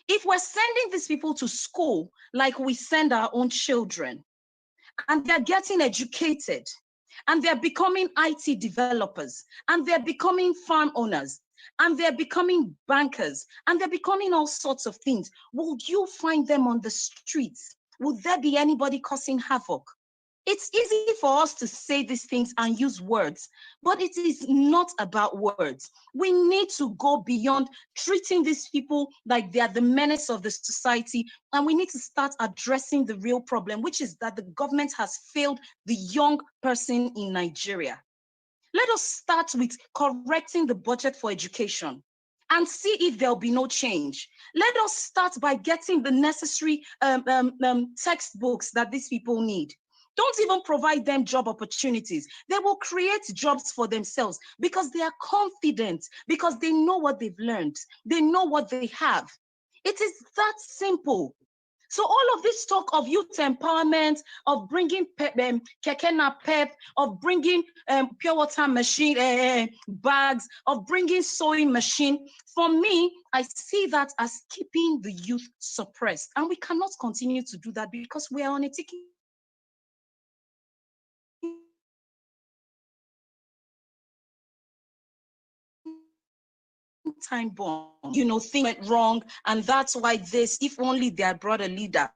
If we're sending these people to school like we send our own children, and they're getting educated, and they're becoming IT developers, and they're becoming farm owners, and they're becoming bankers, and they're becoming all sorts of things, would you find them on the streets? Would there be anybody causing havoc? It's easy for us to say these things and use words, but it is not about words. We need to go beyond treating these people like they are the menace of the society, and we need to start addressing the real problem, which is that the government has failed the young person in Nigeria. Let us start with correcting the budget for education and see if there'll be no change. Let us start by getting the necessary textbooks that these people need. Don't even provide them job opportunities. They will create jobs for themselves because they are confident, because they know what they've learned. They know what they have. It is that simple. So all of this talk of youth empowerment, of bringing keke napep, of bringing pure water machine bags, of bringing sewing machine, for me, I see that as keeping the youth suppressed. And we cannot continue to do that because we are on a ticking time bomb. You know, things went wrong, and that's why this, if only they had brought a leader.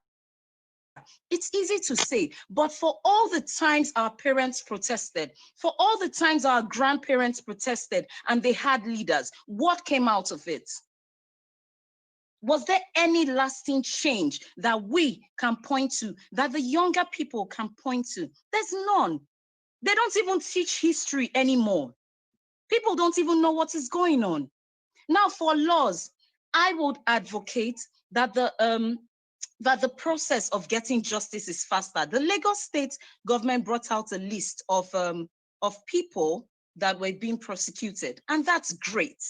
It's easy to say, but for all the times our parents protested, for all the times our grandparents protested, and they had leaders, what came out of it? Was there any lasting change that we can point to, that the younger people can point to? There's none. They don't even teach history anymore. People don't even know what is going on. Now, for laws, I would advocate that the process of getting justice is faster. The Lagos state government brought out a list of people that were being prosecuted, and that's great.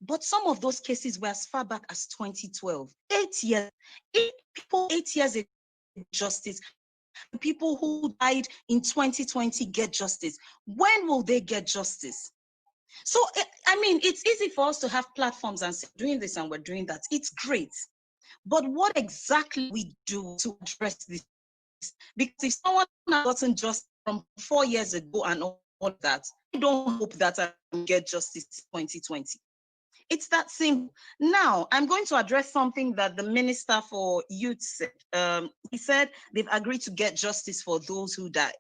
But some of those cases were as far back as 2012, 8 years. People 8 years ago justice. People who died in 2020 get justice. When will they get justice? So, I mean, it's easy for us to have platforms and say, doing this and we're doing that. It's great. But what exactly we do to address this? Because if someone has gotten justice from 4 years ago and all that, I don't hope that I will get justice in 2020. It's that simple. Now, I'm going to address something that the Minister for Youth said. He said they've agreed to get justice for those who died.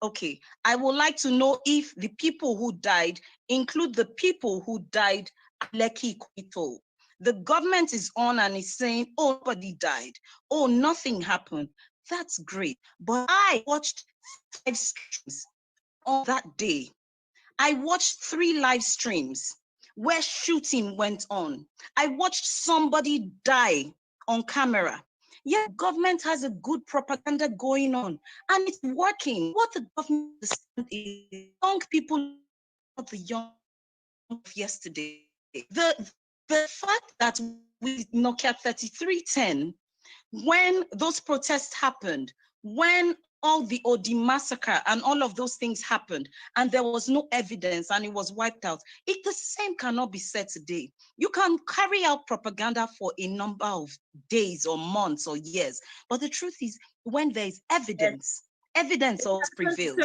Okay, I would like to know if the people who died include the people who died at Lekki Kwito. The government is on and is saying, oh, nobody died. Oh, nothing happened. That's great. But I watched 5 streams on that day. I watched 3 live streams where shooting went on. I watched somebody die on camera. Yeah, government has a good propaganda going on and it's working. What the government understands is young people, not the young of yesterday. The fact that with Nokia 3310, when those protests happened, when all the Odi massacre and all of those things happened, and there was no evidence and it was wiped out, the same cannot be said today. You can carry out propaganda for a number of days or months or years, but the truth is, when there is evidence, evidence always prevails.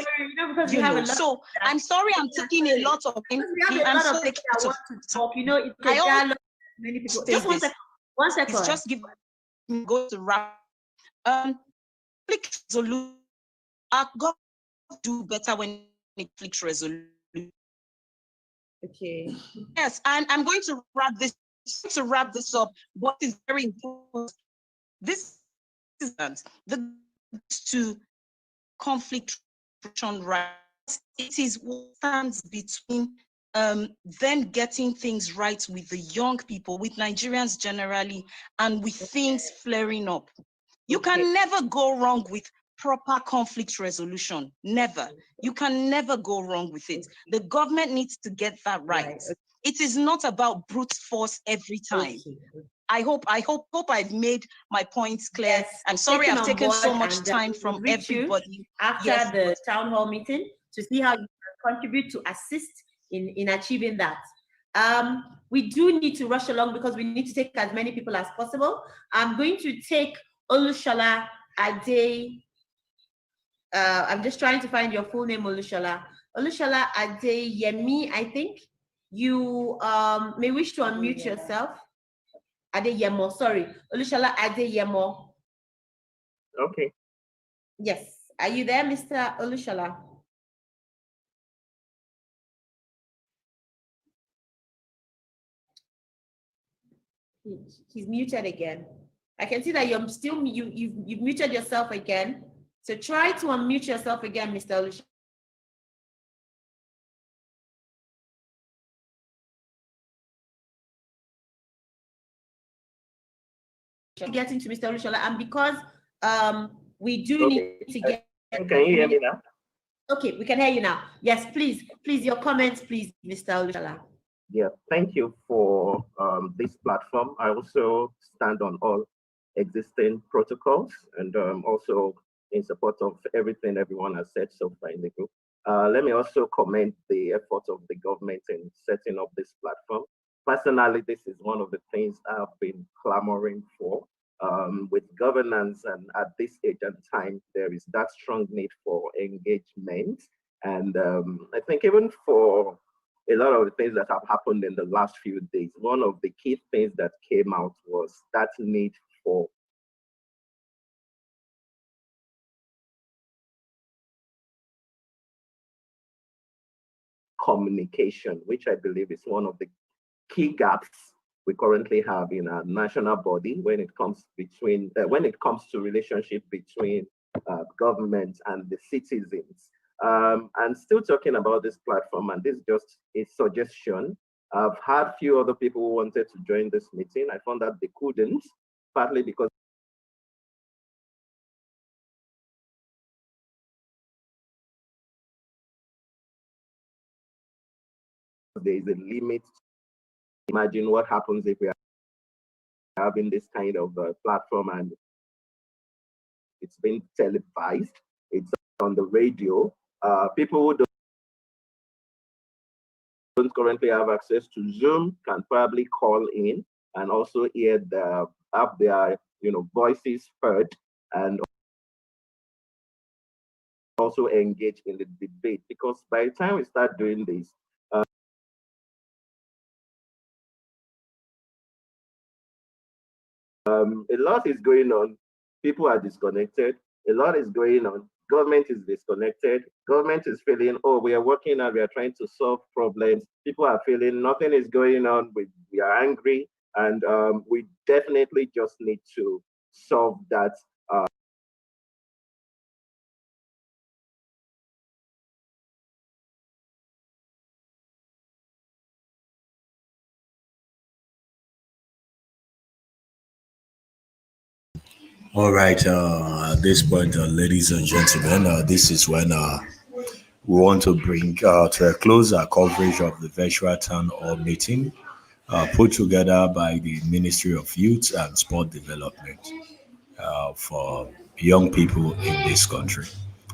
So I'm sorry I'm taking a lot of things. I'm so taking a lot of talk. It's a dialogue. Many people. Just one second. 1 second. It's just give me go to wrap. Resolution. Our government do better when it clicks resolution. Okay. Yes, and I'm going to wrap this up. What is very important? This is the to conflict resolution rights. It is what stands between then getting things right with the young people, with Nigerians generally, and with things flaring up. You can never go wrong with proper conflict resolution. Never. You can never go wrong with it. The government needs to get that right. It is not about brute force every time. I hope I've made my points clear. Yes, I'm sorry I've taken so much and, time from everybody. After the town hall meeting to see how you can contribute to assist in achieving that. We do need to rush along because we need to take as many people as possible. I'm going to take Olushola Ade. I'm just trying to find your full name, Olushola. Olushola Adeyemi, I think. You may wish to unmute yourself. Adeyemo, sorry. Olushola Adeyemo. Okay. Yes. Are you there, Mr. Olushola? He's muted again. I can see that you're still you've muted yourself again. So try to unmute yourself again, Mr. Olushola. Getting to Mr. Olushola, and because we do need to get. Can you hear me now? Okay, we can hear you now. Yes, please, your comments, please, Mr. Olushola. Yeah, thank you for this platform. I also stand on all existing protocols and also in support of everything everyone has said so far in the group. Let me also commend the effort of the government in setting up this platform. Personally, this is one of the things I've been clamoring for. With governance, and at this age and time, there is that strong need for engagement. And I think even for a lot of the things that have happened in the last few days, one of the key things that came out was that need for communication, which I believe is one of the key gaps we currently have in our national body when it comes to relationship between government and the citizens. And still talking about this platform, and this is just a suggestion. I've had few other people who wanted to join this meeting. I found that they couldn't, partly because there is a limit. Imagine what happens if we are having this kind of platform and it's being televised, it's on the radio. People who don't currently have access to Zoom can probably call in and also have their voices heard and also engage in the debate. Because by the time we start doing this, A lot is going on. People are disconnected. A lot is going on. Government is disconnected. Government is feeling, oh, we are working and we are trying to solve problems. People are feeling nothing is going on. We are angry, and we definitely just need to solve that. All right. At this point, ladies and gentlemen, this is when we want to bring to a close our coverage of the virtual town hall meeting put together by the Ministry of Youth and Sport Development for young people in this country.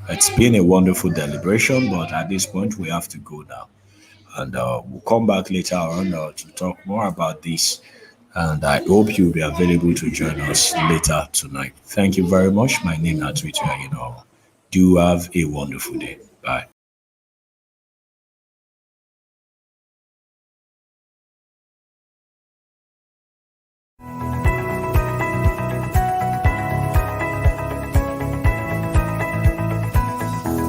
It's been a wonderful deliberation, but at this point, we have to go now. And we'll come back later on to talk more about this. And I hope you'll be available to join us later tonight. Thank you very much. My name is Atwitu. Do have a wonderful day. Bye.